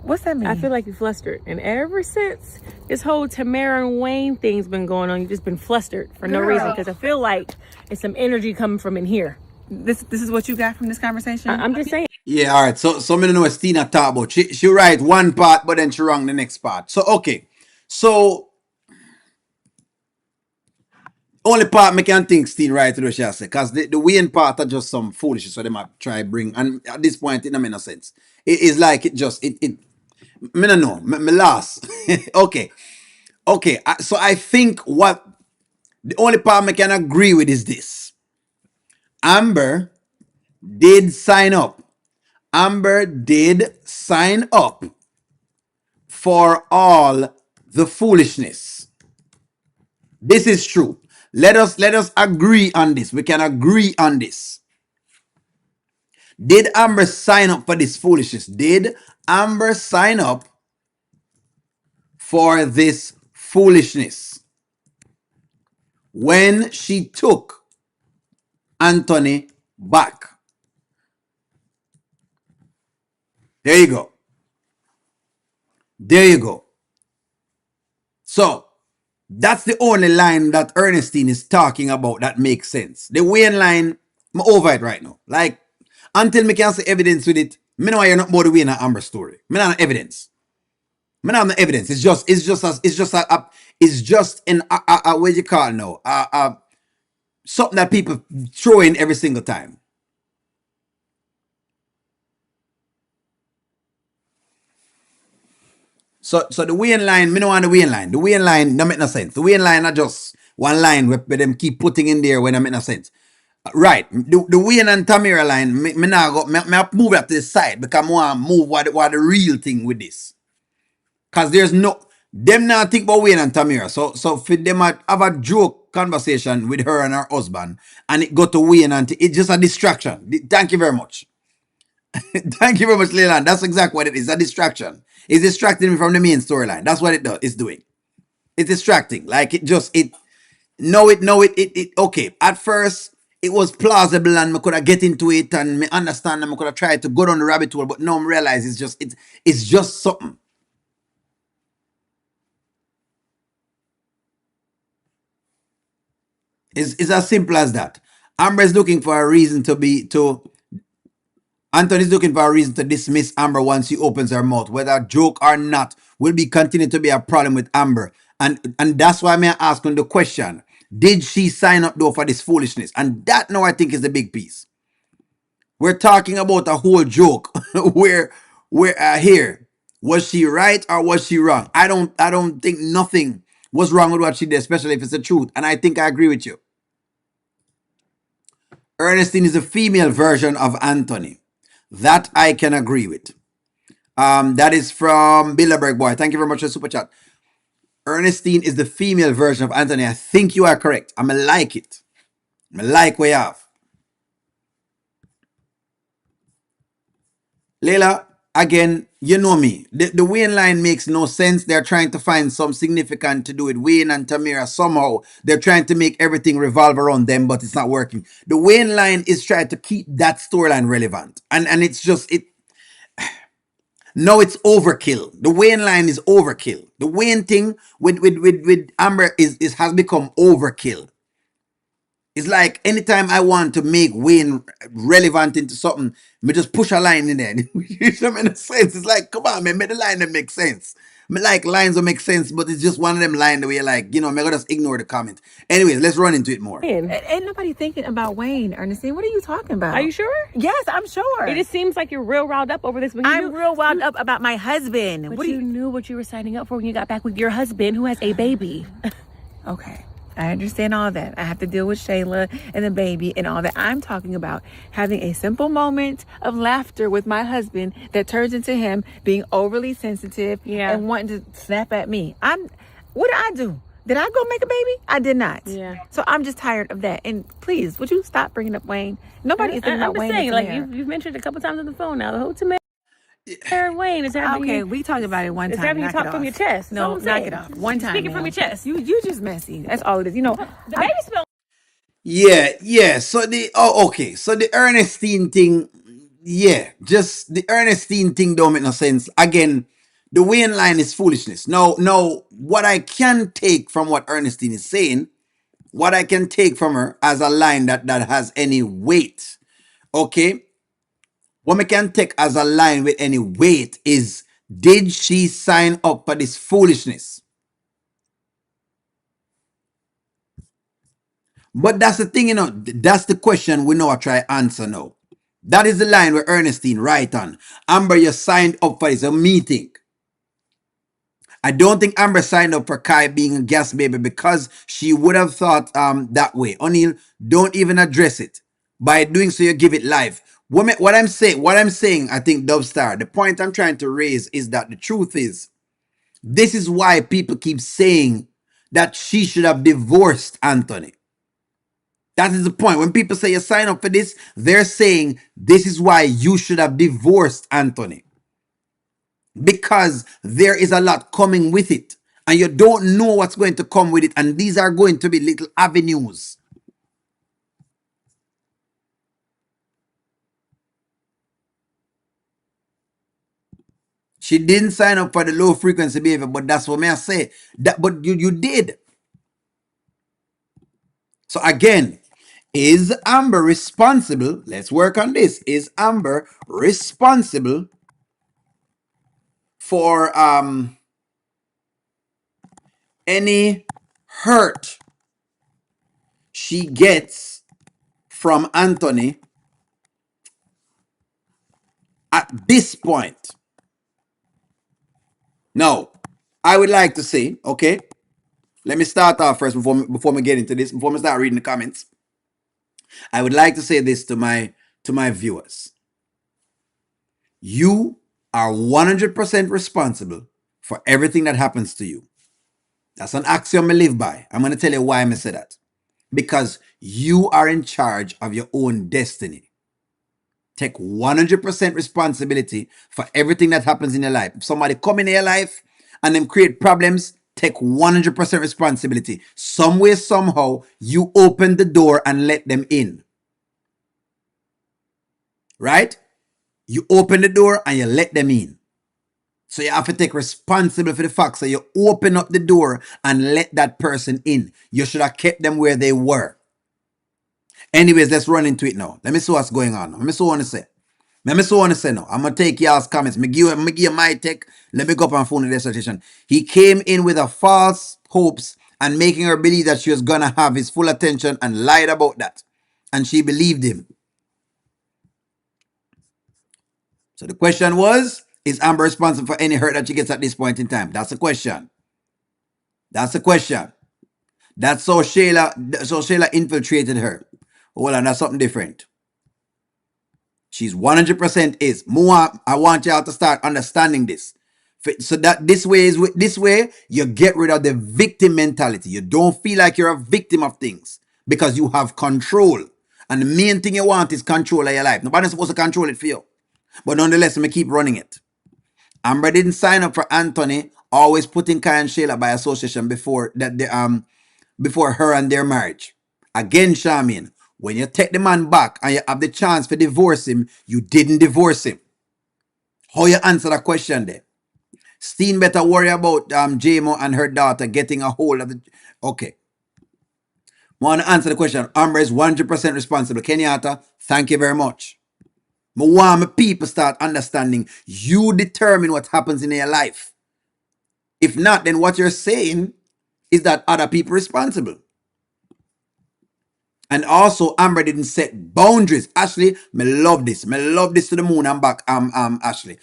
Speaker 2: What's that mean?
Speaker 4: I feel like you're flustered, and ever since this whole Tamara and Wayne thing's been going on, you've just been flustered for no reason. Because I feel like it's some energy coming from in here.
Speaker 2: This is what you got from this conversation?
Speaker 4: I'm just saying.
Speaker 1: Yeah, all right. So me don't know what Stina talk about. She write one part, but then she wrong the next part. So okay. So only part me can think Stina right to the shall say, because the Wayne part are just some foolishness. So they might try bring, and at this point it don't make no sense. It is like it me don't know. Me lost. Okay. So I think what the only part I can agree with is this. Amber did sign up. Amber did sign up for all the foolishness. This is true. Let us agree on this. We can agree on this. Did Amber sign up for this foolishness? Did Amber sign up for this foolishness when she took Anthony back? There you go. There you go. So that's the only line that Ernestine is talking about that makes sense. The Wayne line, I'm over it right now. Like, until me can see evidence with it, me know you're not more the Wayne and Amber story. Me not have no evidence. Me not have no evidence. It's just an what you call now? Something that people throw in every single time. So the Wayne line, me no want the Wayne line. The Wayne line don't make no sense. The Wayne line are just one line where them keep putting in there when I make no sense. Right. The Wayne and Tamira line, me now go, me move that to the side because I want to move what the real thing with this. Because there's no, them now think about Wayne and Tamira. So for them have a joke conversation with her and her husband and it go to Wayne and it's just a distraction. Thank you very much. Thank you very much, Leland. That's exactly what it is. A distraction. It's distracting me from the main storyline. That's what it does. It's doing. It's distracting. Like it okay. At first it was plausible and I could have get into it and me understand and I could have tried to go down the rabbit hole, but now I realize it's just something. It's as simple as that. Amber is looking for a reason to Anthony's looking for a reason to dismiss Amber once she opens her mouth. Whether joke or not, will be continue to be a problem with Amber. And that's why I'm asking the question. Did she sign up though for this foolishness? And that now I think is the big piece. We're talking about a whole joke where here. Was she right or was she wrong? I don't think nothing was wrong with what she did, especially if it's the truth. And I think I agree with you. Ernestine is a female version of Anthony. That I can agree with. That is from Bilderberg Boy. Thank you very much for the super chat. Ernestine is the female version of Anthony. I think you are correct. I'm going to like it. I'm going to like what you have. Layla, again, you know me. The Wayne line makes no sense. They're trying to find some significant to do with Wayne and Tamira somehow. They're trying to make everything revolve around them, but it's not working. The Wayne line is trying to keep that storyline relevant. And it's just, no, it's overkill. The Wayne line is overkill. The Wayne thing with Amber is has become overkill. It's like anytime I want to make Wayne relevant into something, me just push a line in there. It doesn't make sense. It's like, come on, man, make the line that make sense. Me like lines that make sense, but it's just one of them lines where you're like, me gonna just ignore the comment. Anyways, let's run into it more.
Speaker 2: Ain't nobody thinking about Wayne, Ernestine. What are you talking about?
Speaker 4: Are you sure?
Speaker 2: Yes, I'm sure.
Speaker 4: It just seems like you're real riled up over this. But
Speaker 2: I'm real wound up about my husband.
Speaker 4: But you knew what you were signing up for when you got back with your husband who has a baby.
Speaker 2: Okay. I understand all that. I have to deal with Shayla and the baby and all that. I'm talking about having a simple moment of laughter with my husband that turns into him being overly sensitive and wanting to snap at me. What did I do? Did I go make a baby? I did not.
Speaker 4: Yeah.
Speaker 2: So I'm just tired of that. And please, would you stop bringing up Wayne? Nobody is thinking about Wayne.
Speaker 4: I'm just saying, like you've mentioned a couple times on the phone now. The whole Tamara and Wayne is having
Speaker 2: okay. We talked about it one time.
Speaker 4: It's having you talk from your chest.
Speaker 2: No, knock it off. One time.
Speaker 4: Speaking from your chest.
Speaker 2: You just messy. That's all it is.
Speaker 4: The baby smell.
Speaker 1: Yeah. So So the Ernestine thing, just the Ernestine thing don't make no sense. Again, the Wayne line is foolishness. Now, what I can take from what Ernestine is saying, what I can take from her as a line that has any weight, okay? What we can take as a line with any weight is, did she sign up for this foolishness? But that's the thing, that's the question we know I try answer now. That is the line where Ernestine right on. Amber, you signed up for this, a meeting. I don't think Amber signed up for Kai being a gas baby because she would have thought that way. O'Neill, don't even address it. By doing so, you give it life. What I'm saying, I think Dubstar, the point I'm trying to raise is that the truth is, this is why people keep saying that she should have divorced Anthony. That is the point. When people say you sign up for this, they're saying this is why you should have divorced Anthony. Because there is a lot coming with it. And you don't know what's going to come with it. And these are going to be little avenues. She didn't sign up for the low frequency behavior, but that's what I say. But you did. So again, is Amber responsible? Let's work on this. Is Amber responsible for any hurt she gets from Anthony at this point? Now, I would like to say, okay, Let me start off first before we get into this, before we start reading the comments. I would like to say this to my viewers. You are 100% responsible for everything that happens to you. That's an axiom I live by. I'm going to tell you why I say that. Because you are in charge of your own destiny. Take 100% responsibility for everything that happens in your life. If somebody come in your life and them create problems, take 100% responsibility. Some way, somehow, you open the door and let them in. Right? You open the door and you let them in. So you have to take responsibility for the fact. So you open up the door and let that person in. You should have kept them where they were. Anyways, let's run into it now. Let me see what's going on. Let me see what I want to say. Let me see what I want to say now. I'm going to take y'all's comments. Me give you my take. Let me go up and phone the dissertation. He came in with a false hopes and making her believe that she was going to have his full attention and lied about that. And she believed him. So the question was, is Amber responsible for any hurt that she gets at this point in time? That's the question. That's the question. That's so Shayla infiltrated her. Hold on, that's something different. She's 100% is. More, I want y'all to start understanding this. So that this way you get rid of the victim mentality. You don't feel like you're a victim of things because you have control. And the main thing you want is control of your life. Nobody's supposed to control it for you. But nonetheless, I'm going to keep running it. Amber didn't sign up for Anthony, always putting Kai and Shayla by association before her and their marriage. Again, Charmaine, when you take the man back and you have the chance to divorce him, you didn't divorce him. How you answer that question there? Steen better worry about JMO and her daughter getting a hold of the... Okay. I want to answer the question. Amber is 100% responsible. Kenyatta, thank you very much. I want my people start understanding you determine what happens in your life. If not, then what you're saying is that other people are responsible. And also, Amber didn't set boundaries. Ashley, me love this. Me love this to the moon and back, Ashley.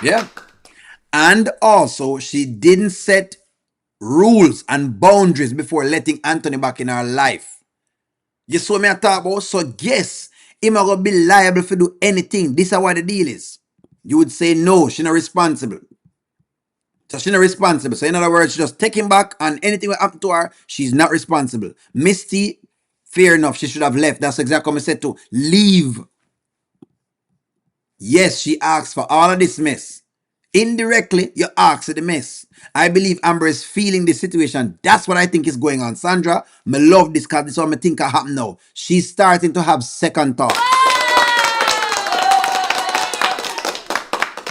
Speaker 1: Yeah. And also, she didn't set rules and boundaries before letting Anthony back in her life. You saw me talk about? So yes, him are gonna be liable for do anything. This is what the deal is. You would say no, she's not responsible. So she's not responsible. So in other words, just take him back and anything will happen to her, she's not responsible. Misty, fair enough, she should have left. That's exactly what I said to leave. Yes, she asked for all of this mess. Indirectly, you asked for the mess. I believe Amber is feeling the situation. That's what I think is going on. Sandra, I love this because this is what I think will happen now. She's starting to have second thoughts.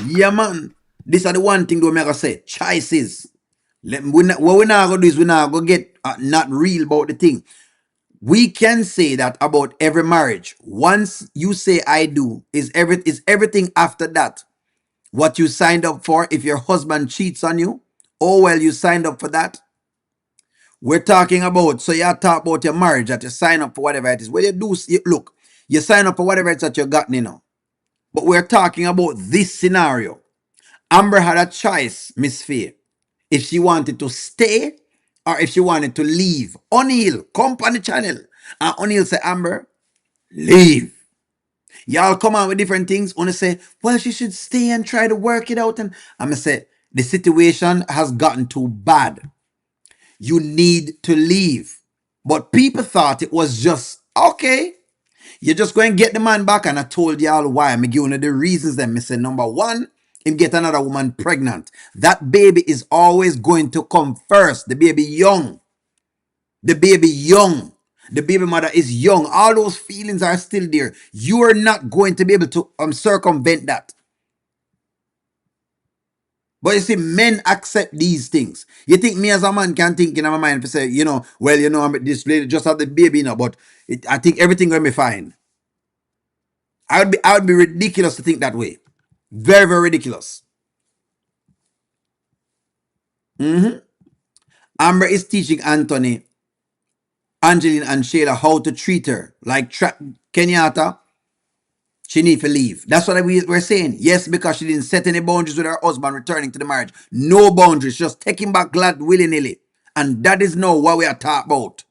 Speaker 1: Yeah, man. This is the one thing that I'm going to say. Choices. What we're not going to do is we're not going to get not real about the thing. We can say that about every marriage. Once you say I do, is everything after that what you signed up for? If your husband cheats on you, oh well, you signed up for that. We're talking about, so you talk about your marriage, that you sign up for whatever it is. Well, look, you sign up for whatever it's that you got, But we're talking about this scenario. Amber had a choice, Miss Faye, if she wanted to stay or if she wanted to leave. O'Neill, come on the channel. And O'Neill say, Amber, leave. Y'all come on with different things. Wanna say, well, she should stay and try to work it out. And I'm gonna say, the situation has gotten too bad. You need to leave. But people thought it was just, okay, you're just going to get the man back. And I told y'all why. I'm giving you the reasons. Then I said, number one, him get another woman pregnant. That baby is always going to come first. The baby young. The baby young. The baby mother is young. All those feelings are still there. You are not going to be able to circumvent that. But you see, men accept these things. You think me as a man can think in my mind to say, well, this lady just had the baby now, but I think everything will be fine. I would be ridiculous to think that way. Very, very ridiculous. Amber is teaching Anthony, Angeline, and Shayla how to treat her. Like Kenyatta, She need to leave. That's what we're saying. Yes, because she didn't set any boundaries with her husband returning to the marriage. No boundaries, just taking back glad willy-nilly. And that is now what we are talking about.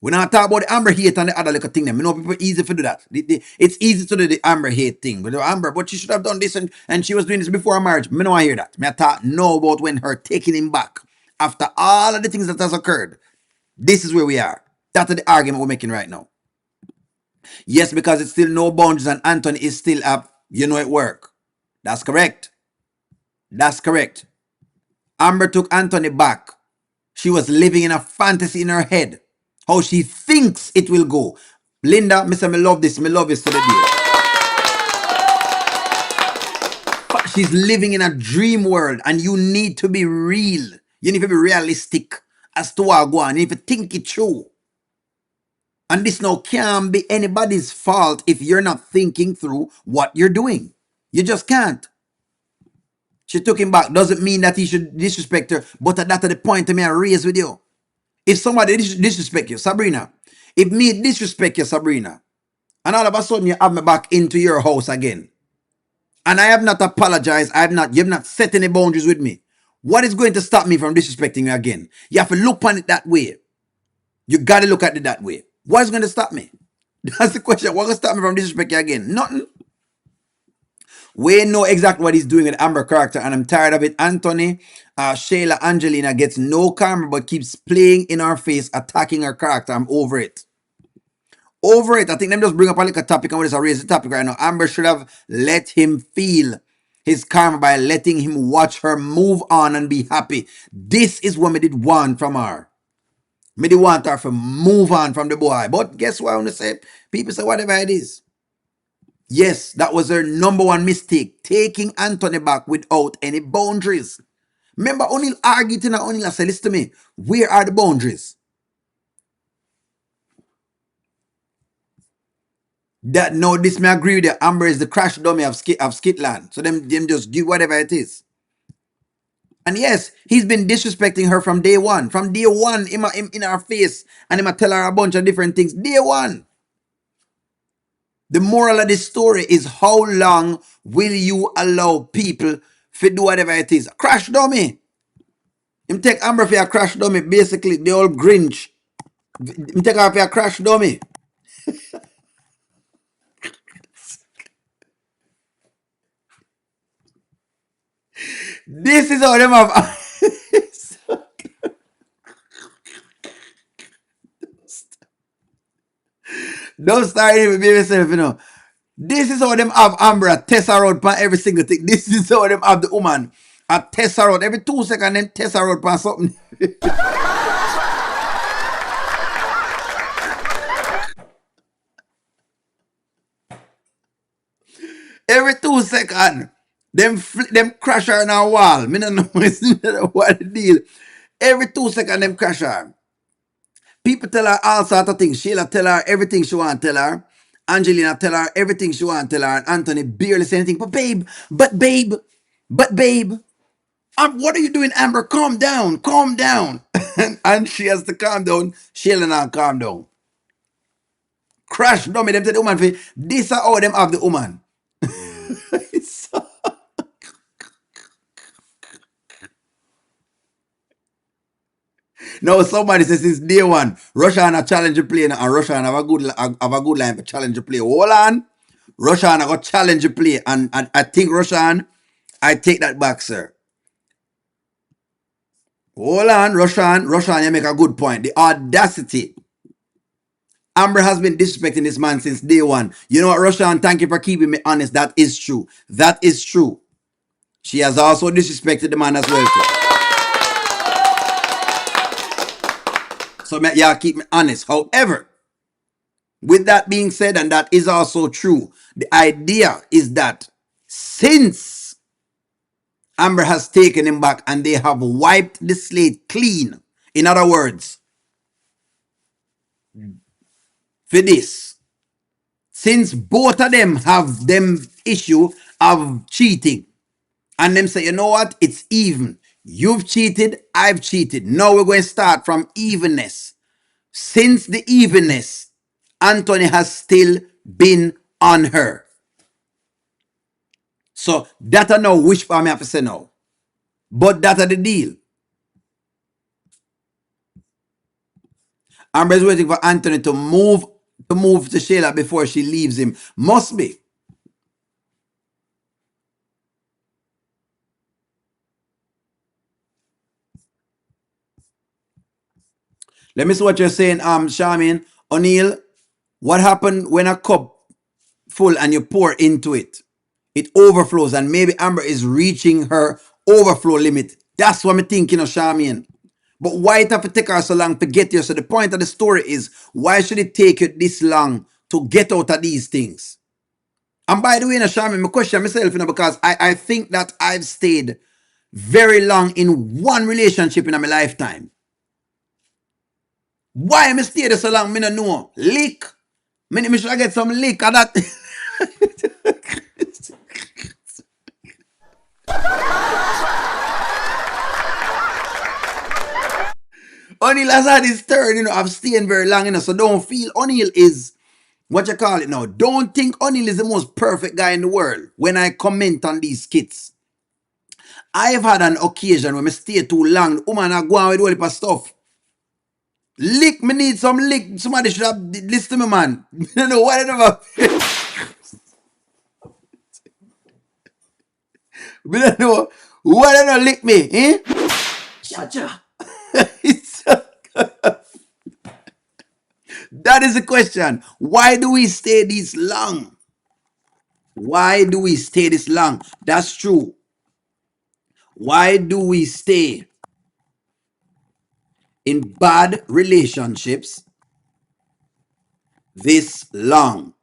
Speaker 1: We're not talking about the Amber hate and the other little thing. Them. You know, people easy to do that. It's easy to do the Amber hate thing. But Amber, but she should have done this and she was doing this before her marriage. Me no I hear that. Me I talk no about when her taking him back after all of the things that has occurred. This is where we are. That's the argument we're making right now. Yes, because it's still no boundaries and Anthony is still up. You know it work. That's correct. That's correct. Amber took Anthony back. She was living in a fantasy in her head. How she thinks it will go. Linda, me say me love this. Me love this to the day. She's living in a dream world and you need to be real. You need to be realistic as to what go on. You need to think it through. And this now can't be anybody's fault if you're not thinking through what you're doing. You just can't. She took him back. Doesn't mean that he should disrespect her. But that's the point to me I raise with you. If somebody disrespect you, Sabrina. If me disrespect you, Sabrina. And all of a sudden you have me back into your house again. And I have not apologized. You have not set any boundaries with me. What is going to stop me from disrespecting you again? You have to look on it that way. You got to look at it that way. What is going to stop me? That's the question. What going to stop me from disrespecting you again? Nothing. We know exactly what he's doing with Amber character, and I'm tired of it. Anthony, Shayla, Angelina gets no karma but keeps playing in our face, attacking her character. I'm over it. Over it. I think them just bring up a little topic and we'll just raise the topic right now. Amber should have let him feel his karma by letting him watch her move on and be happy. This is what me did want from her. Me did want her to move on from the boy. But guess what I want to say? People say whatever it is. Yes, that was her number one mistake. Taking Anthony back without any boundaries. Remember, O'Neill argued and O'Neill said, listen to me. Where are the boundaries? That no, this may agree with you. Amber is the crash dummy of Skitland. So them just do whatever it is. And yes, he's been disrespecting her from day one. From day one, in her face. And he might tell her a bunch of different things. Day one. The moral of this story is how long will you allow people to do whatever it is? Crash dummy. Him take Amber for a crash dummy. Basically, the old Grinch. Him take her for a crash dummy. This is how them have... Don't start even be yourself, you know. This is how them have Amber a test her out for every single thing. This is how them have the woman a test her out every 2 seconds, then test her out for something. Every 2 seconds, them crash her in a wall. Me don't know what the deal. Every 2 seconds, them crash her. People tell her all sorts of things. Shayla tell her everything she want to tell her. Angelina tell her everything she want to tell her. And Anthony barely say anything. But babe. What are you doing, Amber? Calm down. Calm down. And she has to calm down. Shayla not calm down. Crash dummy. Them tell the woman, this is how them have the woman. No, somebody says since day one, Roshana challenge the play and Roshana have a good line for challenge the play. Hold on. Roshana got challenge the play. And I think Roshan, I take that back, sir. Hold on, Roshan, you make a good point. The audacity. Amber has been disrespecting this man since day one. You know what, Roshan? Thank you for keeping me honest. That is true. That is true. She has also disrespected the man as well, too. So y'all keep me honest. However, with that being said, and that is also true, the idea is that since Amber has taken him back and they have wiped the slate clean, in other words, for this, since both of them have them issue of cheating, and them say, you know what, it's even. You've cheated, I've cheated. Now we're going to start from evenness. Since the evenness, Anthony has still been on her. So that I know which part I have to say no. But that are the deal. Amber is waiting for Anthony to move to Shayla before she leaves him. Must be. Let me see what you're saying, Charmaine. O'Neill, what happened when a cup full and you pour into it? It overflows, and maybe Amber is reaching her overflow limit. That's what I'm thinking of, Charmaine. But why it have to take her so long to get here? So the point of the story is, why should it take you this long to get out of these things? And by the way, Charmaine, I question myself, because I think that I've stayed very long in one relationship in my lifetime. Why am I stay there so long? Me no know. Lick. Me should get some lick of that. O'Neill has had his turn, I've stayed very long, so don't feel O'Neill is, what you call it now, don't think O'Neill is the most perfect guy in the world when I comment on these skits. I've had an occasion when I stay too long, the woman I go on with all the stuff. Lick, me need some lick. Somebody should have listened to me, man. I don't know whatever. I don't know whatever lick me, eh? Cha-cha. That is the question. Why do we stay this long? Why do we stay this long? That's true. Why do we stay in bad relationships this long?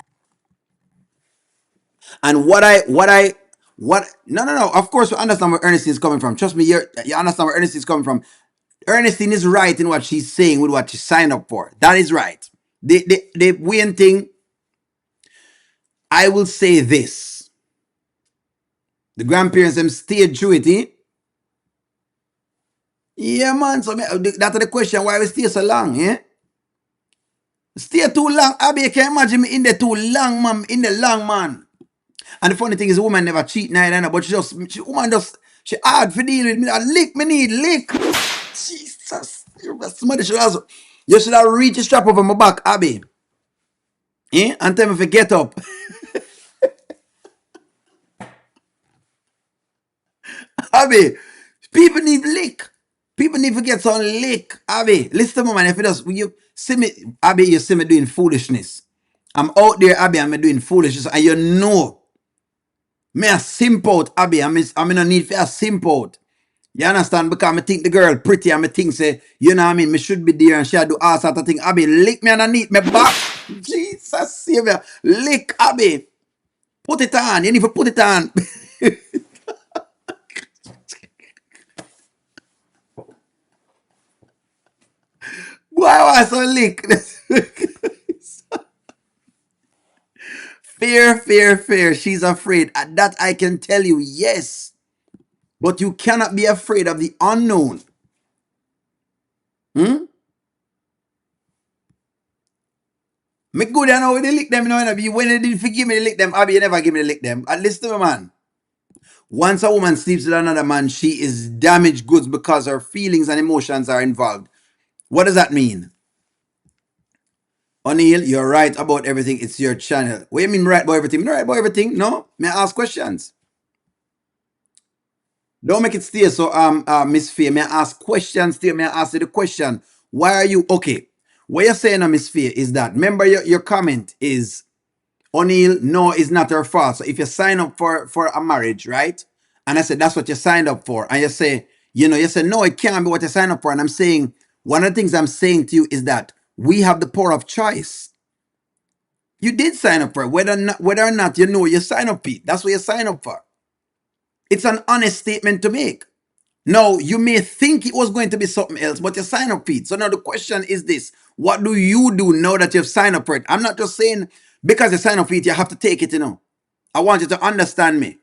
Speaker 1: And no. Of course, we understand where Ernestine is coming from. Trust me, you understand where Ernestine is coming from. Ernestine is right in what she's saying with what she signed up for. That is right. The Wayne thing, I will say this. The grandparents them stayed through it, eh? Yeah, man. So that's the question, why we stay so long, eh? Stay too long. Abby, you can imagine me in there too long, man. In the long, man. And the funny thing is, the woman never cheat neither, but she hard for deal with me. I lick, me need lick. Jesus. Somebody should also, you should have reached the strap over my back, Abby. Eh? And tell me if I get up. Abby, people need lick. People need to get some lick. Abby, listen to me, man. If you see me, Abby, you see me doing foolishness. I'm out there, Abby, I'm doing foolishness. And you know, me a simp out, Abby. I'm in a need for a simp out. You understand? Because I think the girl pretty and I think say, you know what I mean, me should be there and she do all sort of thing. Abby, lick me underneath me back. Jesus Savior. Lick, Abby. Put it on. You need to put it on. Why was so lick? Fear. She's afraid. That I can tell you, yes. But you cannot be afraid of the unknown. Me good and how they lick them, when they didn't forgive me, they lick them. Abby, you never give me to lick them. At least to me, man. Once a woman sleeps with another man, she is damaged goods because her feelings and emotions are involved. What does that mean? O'Neill, you're right about everything. It's your channel. What do you mean right about everything? Not right about everything. No? May I ask questions? Don't make it stay so, Miss Faye. May I ask questions still? May I ask you the question? Why are you, okay. What you're saying, Miss Faye, is that, remember your comment is, O'Neill, no, it's not her fault. So if you sign up for a marriage, right? And I said, that's what you signed up for. And you say, you say, no, it can't be what you signed up for. And I'm saying, one of the things I'm saying to you is that we have the power of choice. You did sign up for it, whether or not you know you sign up, Pete. That's what you sign up for. It's an honest statement to make. Now, you may think it was going to be something else, but you sign up, Pete. So now the question is this. What do you do now that you've signed up for it? I'm not just saying because you sign up for it, you have to take it, I want you to understand me.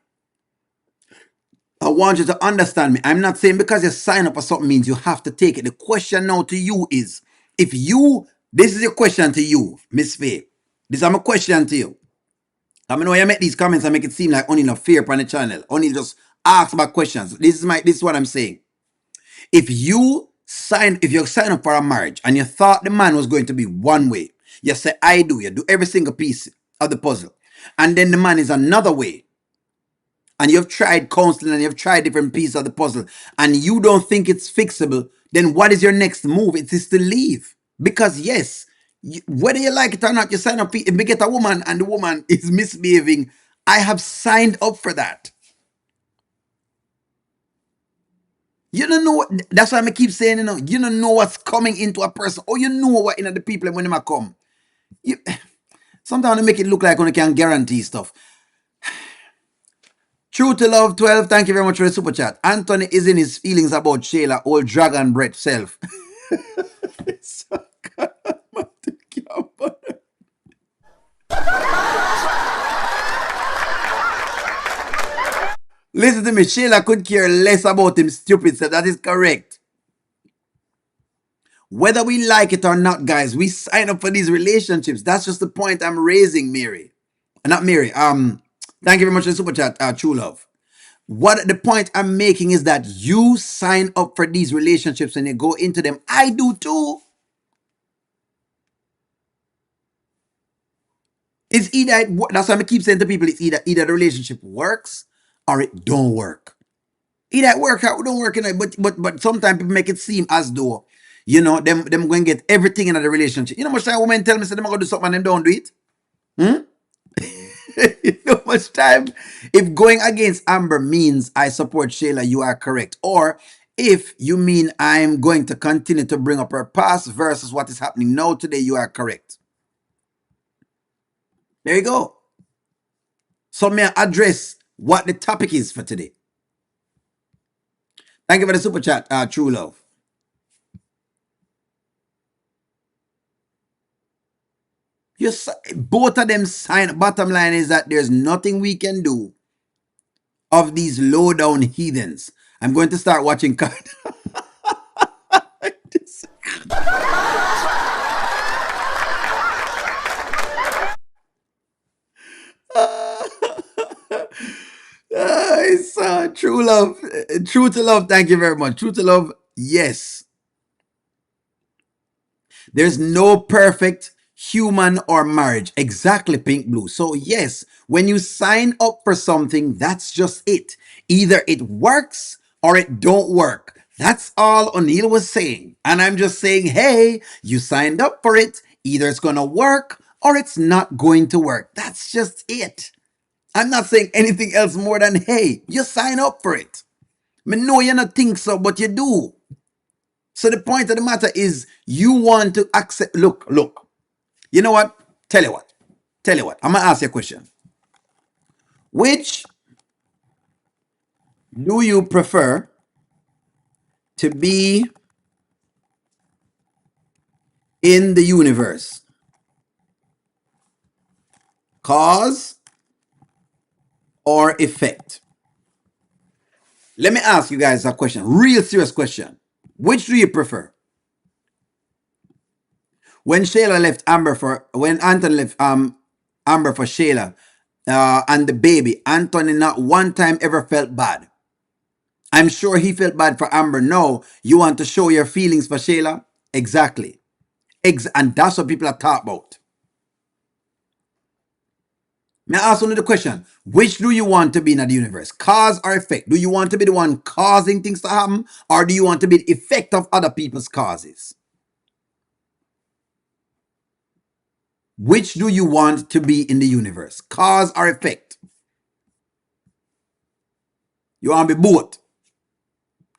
Speaker 1: I want you to understand me. I'm not saying because you sign up for something means you have to take it. The question now to you is, this is your question to you, Miss Faye. This is my question to you. I mean, when you make these comments, I make it seem like only no fear upon the channel. Only just ask about questions. This is what I'm saying. If you sign up for a marriage and you thought the man was going to be one way, you say I do, you do every single piece of the puzzle, and then the man is another way, and you've tried counseling and you've tried different pieces of the puzzle, and you don't think it's fixable, then what is your next move? It is to leave. Because yes, whether you like it or not, you sign up. If we get a woman and the woman is misbehaving, I have signed up for that. You don't know what, that's why I keep saying, you don't know what's coming into a person, or you know what in the people when they come. You, sometimes they make it look like you can guarantee stuff. True to Love 12, thank you very much for the super chat. Anthony is in his feelings about Shayla, old dragon breath self. Listen to me, Shayla could care less about him stupid self. That is correct. Whether we like it or not, guys, we sign up for these relationships. That's just the point I'm raising, Mary. Not Mary. Thank you very much for the super chat, True Love. What the point I'm making is that you sign up for these relationships and you go into them. I do too. It's either, that's why I keep saying to people, it's either the relationship works or it don't work. Either it work out, it don't work, but sometimes people make it seem as though, them going to get everything in the relationship. You know much time women tell me say them going to do something and them don't do it? You know much time? If going against Amber means I support Shayla, you are correct. Or if you mean I'm going to continue to bring up her past versus what is happening now today, you are correct. There you go. So may I address what the topic is for today. Thank you for the super chat, True Love. Both of them sign. Bottom line is that there's nothing we can do of these low down heathens. I'm going to start watching. It's True Love. True to Love, thank you very much. True to Love, yes. There's no perfect human or marriage. Exactly, Pink Blue. So yes, when you sign up for something, that's just it. Either it works or it don't work. That's all O'Neill was saying. And I'm just saying, hey, you signed up for it. Either it's going to work or it's not going to work. That's just it. I'm not saying anything else more than, hey, you sign up for it. I mean, no, you don't think so, but you do. So the point of the matter is you want to accept. Look. You know what? Tell you what. I'm going to ask you a question. Which do you prefer to be in the universe? Cause or effect? Let me ask you guys a question. Real serious question. Which do you prefer? When Anthony left Amber for Shayla and the baby, Anthony not one time ever felt bad. I'm sure he felt bad for Amber. No, you want to show your feelings for Shayla? Exactly. And that's what people are talking about. May I ask you the question? Which do you want to be in the universe? Cause or effect? Do you want to be the one causing things to happen? Or do you want to be the effect of other people's causes? Which do you want to be in the universe? Cause or effect? You want to be both.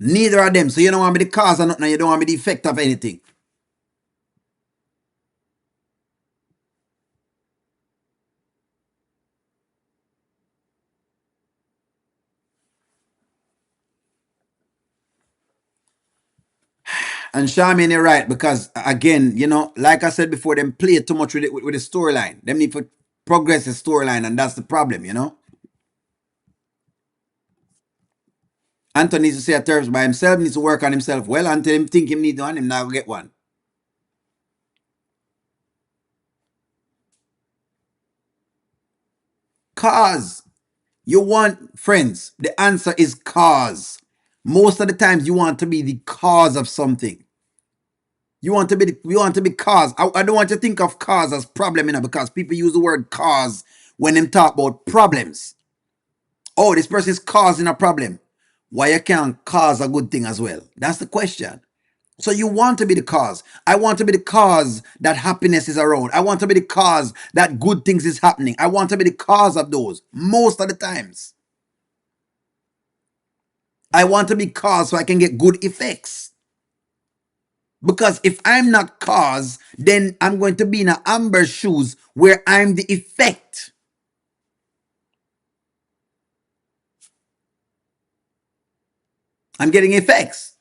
Speaker 1: Neither of them. So you don't want to be the cause or nothing, and you don't want to be the effect of anything. And Charmaine, you're right, because again, like I said before, them play too much with the storyline. Them need to progress the storyline, and that's the problem, Anthony needs to say a terms by himself, needs to work on himself. Well, until him think him need one, him now get one. Cause. You want, friends, the answer is cause. Most of the times you want to be the cause of something. You want to be cause. I don't want you to think of cause as problem, because people use the word cause when them talk about problems. Oh, this person is causing a problem. Why you can't cause a good thing as well? That's the question. So you want to be the cause. I want to be the cause that happiness is around. I want to be the cause that good things is happening. I want to be the cause of those most of the times. I want to be cause so I can get good effects. Because if I'm not cause, then I'm going to be in Amber's shoes where I'm the effect. I'm getting effects.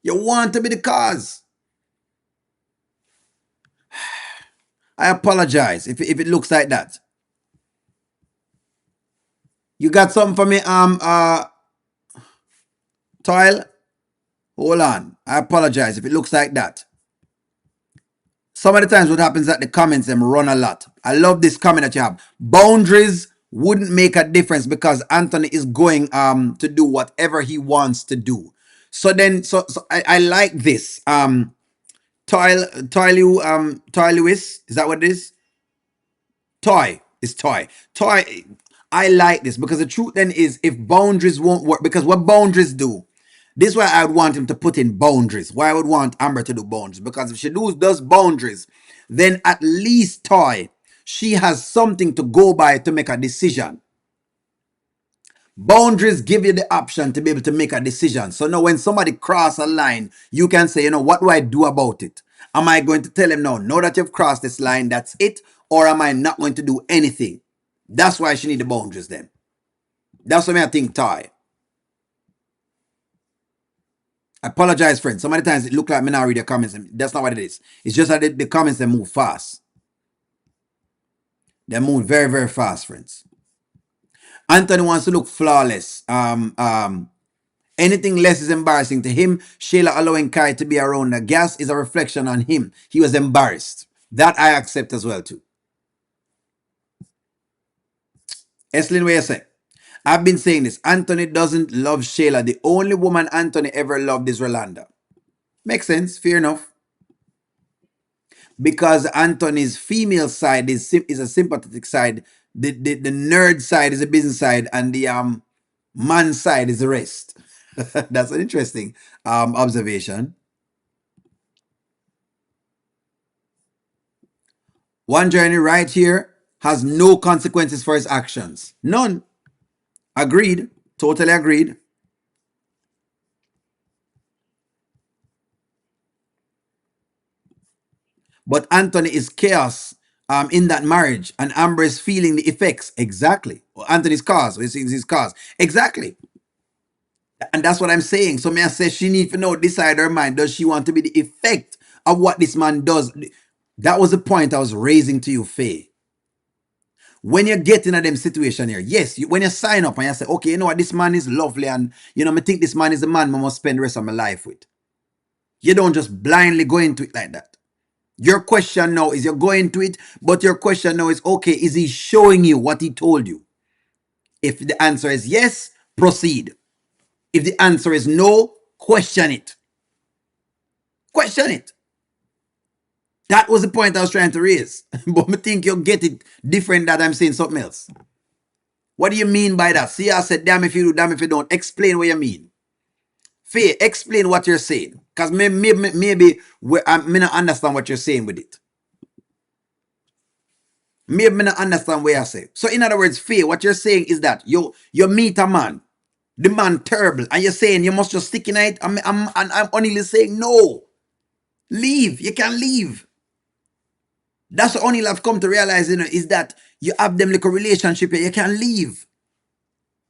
Speaker 1: You want to be the cause. I apologize if it looks like that. You got something for me, Toil? Hold on. I apologize if it looks like that. Some of the times what happens at the comments, them run a lot. I love this comment that you have. Boundaries wouldn't make a difference because Anthony is going to do whatever he wants to do. So then I like this. Toy Lewis, is that what it is? Toy. It's toy. Toy. I like this because the truth then is if boundaries won't work, because what boundaries do, this is why I would want him to put in boundaries. Why I would want Amber to do boundaries. Because if she does boundaries, then at least Toy, she has something to go by to make a decision. Boundaries give you the option to be able to make a decision. So now when somebody cross a line, you can say, what do I do about it? Am I going to tell him, no, now that you've crossed this line, that's it? Or am I not going to do anything? That's why she need the boundaries then. That's what I think, Ty. I apologize, friends. So many times it look like me not read the comments. That's not what it is. It's just that the comments, they move fast. They move very, very fast, friends. Anthony wants to look flawless. Anything less is embarrassing to him. Shayla allowing Kai to be around the gas is a reflection on him. He was embarrassed. That I accept as well too. Eslin, what you say? I've been saying this. Anthony doesn't love Shayla. The only woman Anthony ever loved is Rolanda. Makes sense. Fair enough. Because Anthony's female side is a sympathetic side. The nerd side is a business side, and the man side is the rest. That's an interesting observation. One journey right here has no consequences for his actions. None. Agreed. Totally agreed. But Anthony is chaos in that marriage, and Amber is feeling the effects. Exactly. Well, Anthony's cause. It's his cause. Exactly. And that's what I'm saying. So may I say she needs to know, decide her mind. Does she want to be the effect of what this man does? That was the point I was raising to you, Faye. When you get in a them situation here, yes, when you sign up and you say, okay, you know what, this man is lovely, and I think this man is the man I must spend the rest of my life with. You don't just blindly go into it like that. Your question now is you're going to it, but your question now is, okay, is he showing you what he told you? If the answer is yes, proceed. If the answer is no, question it. Question it. That was the point I was trying to raise. But I think you'll get it different that I'm saying something else. What do you mean by that? See, I said, damn if you do, damn if you don't. Explain what you mean. Faye, explain what you're saying. Because maybe I may not understand what you're saying with it. Maybe I not understand what I say. So in other words, Faye, what you're saying is that you meet a man, the man terrible, and you're saying you must just stick in it. I'm only saying no. Leave. You can leave. That's what only I've come to realize, is that you have them like a relationship here. You can leave.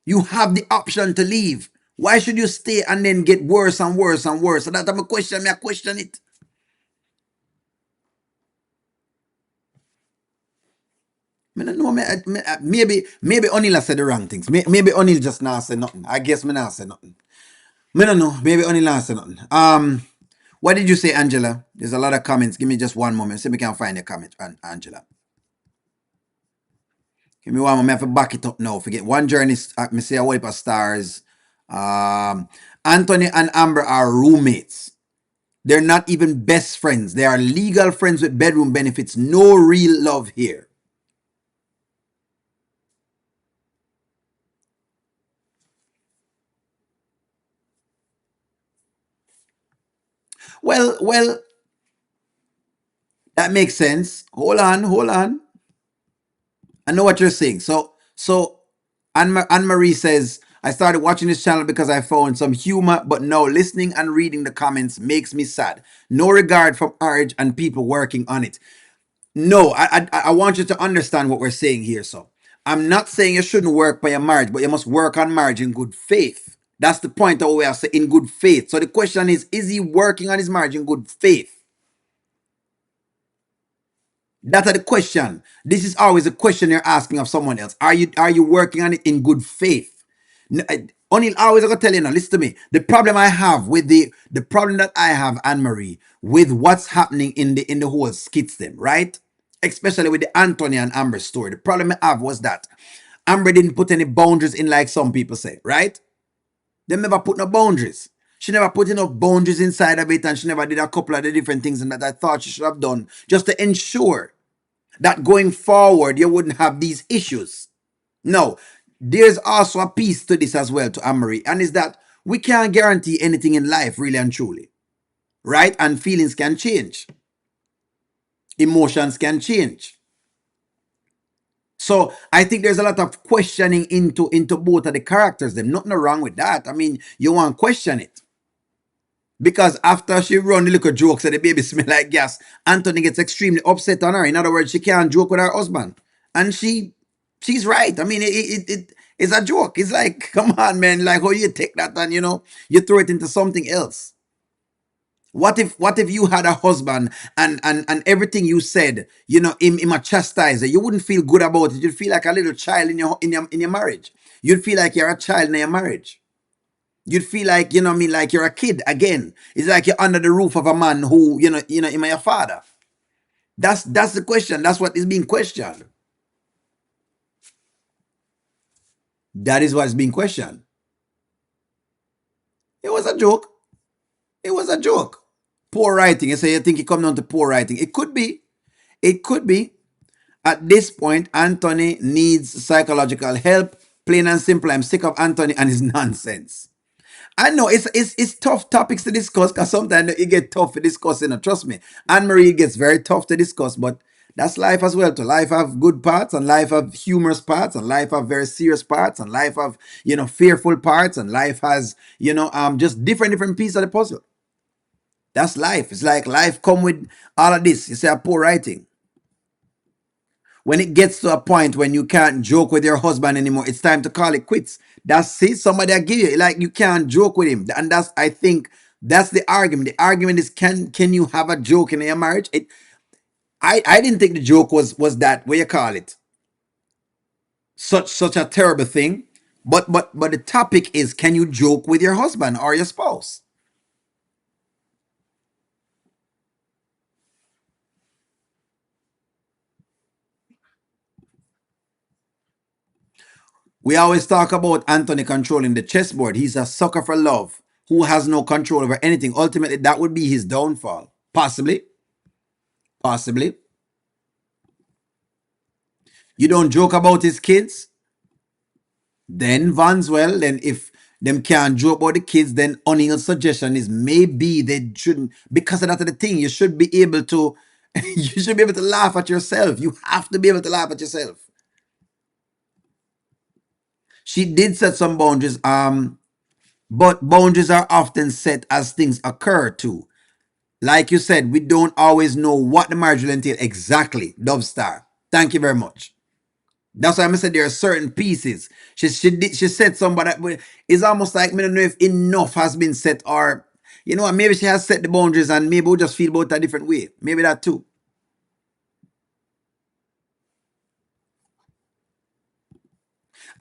Speaker 1: You have the option to leave. Why should you stay and then get worse and worse and worse? So that's my question. I question it. I don't know. Maybe O'Neill said the wrong things. Maybe O'Neill just not say nothing. I guess me not say nothing. I don't know. Maybe O'Neill not say nothing. What did you say, Angela? There's a lot of comments. Give me just one moment. See if we can find the comment, Angela. Me want me have to back it up now. Forget one journey. Me say a whole heap of stars. Anthony and Amber are roommates. They're not even best friends. They are legal friends with bedroom benefits. No real love here. Well, that makes sense. Hold on. I know what you're saying. So Anne Marie says, I started watching this channel because I found some humor, but now listening and reading the comments makes me sad. No regard for marriage and people working on it. No, I want you to understand what we're saying here. So I'm not saying you shouldn't work by your marriage, but you must work on marriage in good faith. That's the point of what we are saying, in good faith. So the question is he working on his marriage in good faith? That's the question. This is always a question you're asking of someone else. Are you working on it in good faith? Only always gonna tell you now. Listen to me. The problem I have with the problem that I have, Anne Marie, with what's happening in the whole skits, them right? Especially with the Anthony and Amber story. The problem I have was that Amber didn't put any boundaries in, like some people say, right? They never put no boundaries. She never put enough boundaries inside of it, and she never did a couple of the different things and that I thought she should have done just to ensure that going forward you wouldn't have these issues. No, there's also a piece to this as well to Amory, and is that we can't guarantee anything in life, really and truly, right? And feelings can change, emotions can change. So I think there's a lot of questioning into both of the characters. There's nothing wrong with that. I mean, you want to question it. Because after she run the little jokes that the baby smell like gas, Anthony gets extremely upset on her. In other words, she can't joke with her husband. And she's right. I mean, it's a joke. It's like, come on, man, like how you take that and you throw it into something else. What if you had a husband and everything you said, him a chastiser, you wouldn't feel good about it. You'd feel like a little child in your marriage. You'd feel like you're a child in your marriage. You'd feel like, you know what I mean, like you're a kid again. It's like you're under the roof of a man who, him your father. That's the question. That's what is being questioned. That is what is being questioned. It was a joke. It was a joke. Poor writing. You say you think it come down to poor writing. It could be. It could be. At this point, Anthony needs psychological help. Plain and simple. I'm sick of Anthony and his nonsense. I know it's tough topics to discuss because sometimes it get tough to discuss, trust me. Anne Marie gets very tough to discuss, but that's life as well too. Life have good parts and life have humorous parts and life have very serious parts and life have, fearful parts and life has, just different pieces of the puzzle. That's life. It's like life come with all of this. You say a poor writing. When it gets to a point when you can't joke with your husband anymore, it's time to call it quits. That's it. Somebody I give you, like, you can't joke with him. And I think that's the argument. The argument is, can you have a joke in your marriage? I didn't think the joke was that, what you call it, such a terrible thing. But the topic is, can you joke with your husband or your spouse? We always talk about Anthony controlling the chessboard. He's a sucker for love who has no control over anything. Ultimately, that would be his downfall. Possibly. Possibly. You don't joke about his kids? Then Vanswell, then if them can't joke about the kids, then O'Neill's suggestion is maybe they shouldn't, because of that the thing, you should be able to you should be able to laugh at yourself. You have to be able to laugh at yourself. She did set some boundaries, but boundaries are often set as things occur too. Like you said, we don't always know what the marriage will entail exactly. Dove Star. Thank you very much. That's why I said there are certain pieces. She said some, but it's almost like, I don't know if enough has been set, or maybe she has set the boundaries and maybe we'll just feel about a different way. Maybe that too.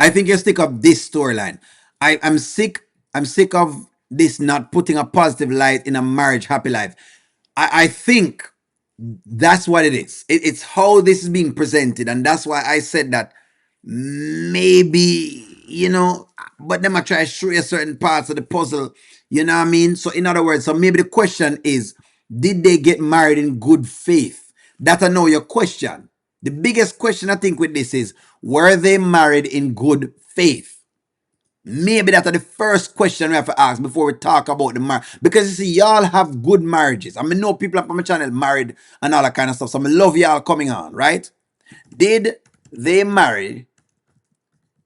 Speaker 1: I think you stick up this storyline. I'm sick. I'm sick of this not putting a positive light in a marriage, happy life. I think that's what it is. It's how this is being presented, and that's why I said that maybe, but them I try to show you certain parts of the puzzle, you know what I mean? So in other words, so maybe the question is, did they get married in good faith? That I know your question. The biggest question I think with this is, were they married in good faith? Maybe that's the first question we have to ask before we talk about the marriage. Because you see, y'all have good marriages. I mean, know people up on my channel married and all that kind of stuff. So I love y'all coming on, right? Did they marry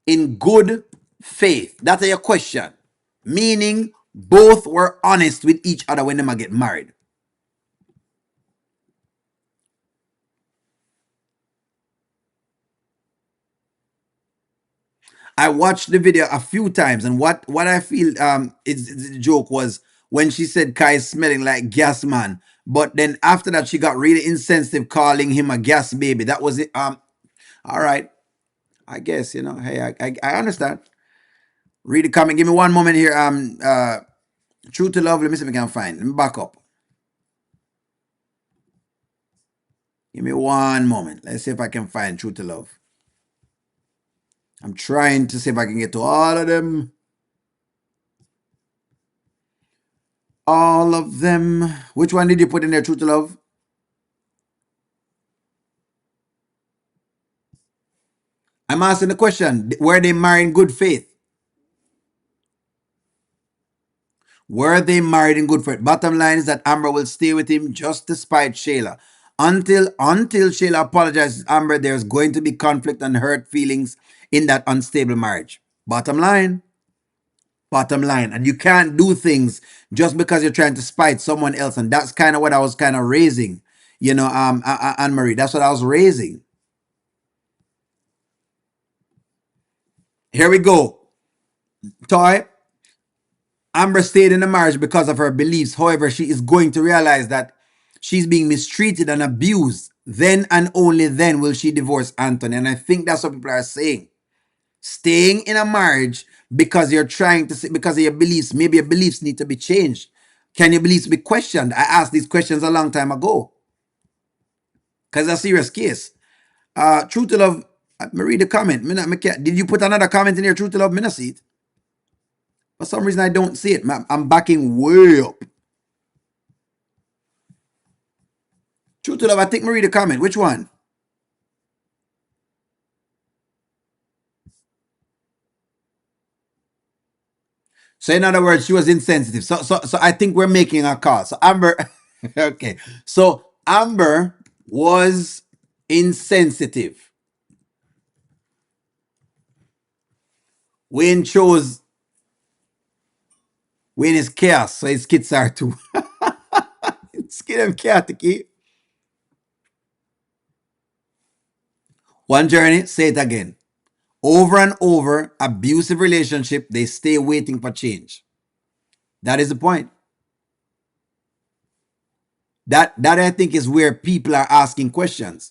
Speaker 1: in good faith? That's your question. Meaning both were honest with each other when they get married. I watched the video a few times, and what I feel is the joke was when she said Kai is smelling like gas man. But then after that, she got really insensitive, calling him a gas baby. That was it. All right. I guess, hey, I understand. Read the comment. Give me one moment here. True to love. Let me see if I can find. Let me back up. Give me one moment. Let's see if I can find True to Love. I'm trying to see if I can get to all of them. All of them. Which one did you put in there, True to Love? I'm asking the question. Were they married in good faith? Were they married in good faith? Bottom line is that Amber will stay with him just despite Shayla. Until Shayla apologizes, Amber, there's going to be conflict and hurt feelings in that unstable marriage. Bottom line. Bottom line. And you can't do things just because you're trying to spite someone else. And that's kind of what I was kind of raising, Anne Marie. That's what I was raising. Here we go. Toy. Amber stayed in the marriage because of her beliefs. However, she is going to realize that she's being mistreated and abused. Then and only then will she divorce Anthony. And I think that's what people are saying. Staying in a marriage because you're trying to say, because of your beliefs, maybe your beliefs need to be changed. Can your beliefs be questioned? I asked these questions a long time ago. Because it's a serious case. True to love, me read the comment. Did you put another comment in here, true to love? Me not see it. For some reason, I don't see it. I'm backing way up. True to love, I think me read the comment. Which one? So in other words, she was insensitive. So I think we're making a call. So Amber, okay. So Amber was insensitive. Wayne is chaos, so his kids are too. It's them chaotic. One journey, say it again. Over and over, abusive relationship, they stay waiting for change. That is the point. That I think is where people are asking questions.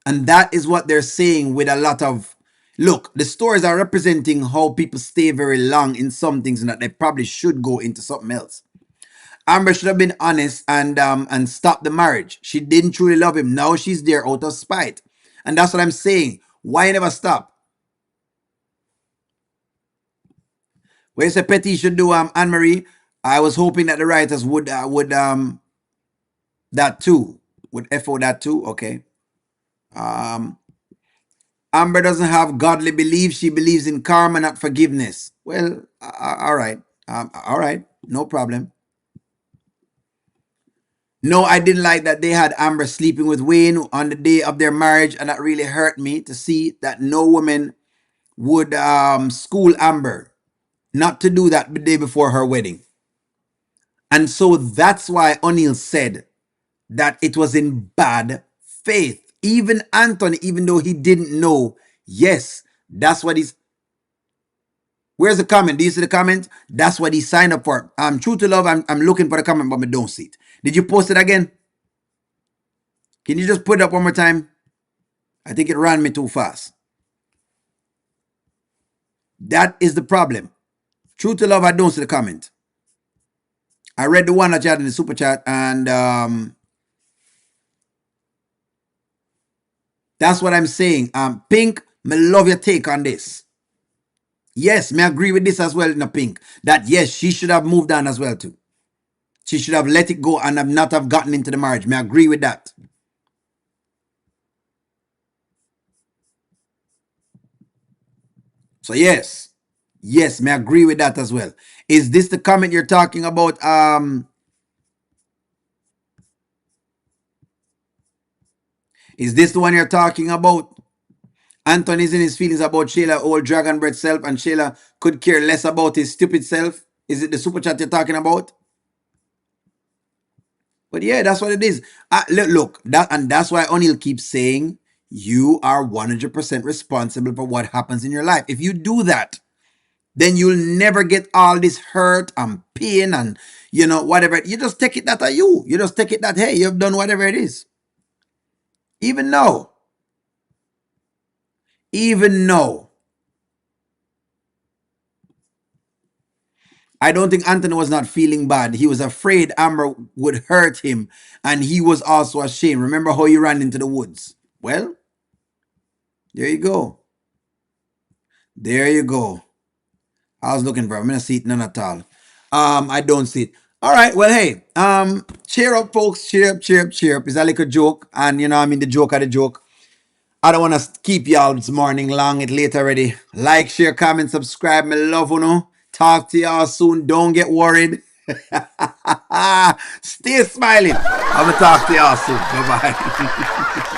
Speaker 1: And that is what they're saying with a lot of, look, the stories are representing how people stay very long in some things and that they probably should go into something else. Amber should have been honest and stop the marriage. She didn't truly love him. Now she's there out of spite. And that's what I'm saying. Why never stop? Where you say Petty should do Anne Marie, I was hoping that the writers would that too. Would FO that too? Okay. Amber doesn't have godly belief. She believes in karma, not forgiveness. Well, all right. All right. No problem. No, I didn't like that they had Amber sleeping with Wayne on the day of their marriage, and that really hurt me to see that no woman would school Amber not to do that the day before her wedding. And so that's why O'Neill said that it was in bad faith. Even Anthony, even though he didn't know, yes, that's what he's. Where's the comment? Do you see the comment? That's what he signed up for. True to love, I'm looking for the comment, but I don't see it. Did you post it again? Can you just put it up one more time? I think it ran me too fast. That is the problem. True to love, I don't see the comment. I read the one that you had in the super chat, and that's what I'm saying. Pink, Me love your take on this. Yes, me agree with this as well in a pink. That yes, she should have moved on as well too. She should have let it go and have not have gotten into the marriage. Me agree with that. So yes. Yes, me agree with that as well. Is this the comment you're talking about? Is this the one you're talking about? Anthony's in his feelings about Shayla old dragon breath self, and Shayla could care less about his stupid self. Is it the super chat you're talking about? But yeah, that's what it is. Look, that's why O'Neill keeps saying you are 100% responsible for what happens in your life. If you do that, then you'll never get all this hurt and pain and whatever. You just take it that are you. You just take it that hey, you've done whatever it is. Even now, I don't think Anthony was not feeling bad. He was afraid Amber would hurt him, and he was also ashamed. Remember how he ran into the woods? Well, there you go. There you go. I was looking for it. I'm gonna see it none at all. I don't see it. All right, well, hey, cheer up, folks. Cheer up, cheer up, cheer up. It's a little joke, and I mean the joke of the joke. I don't want to keep y'all this morning long. It's late already. Like, share, comment, subscribe. Me love you. Talk to y'all soon. Don't get worried. Stay smiling. I'm gonna talk to y'all soon. Bye bye.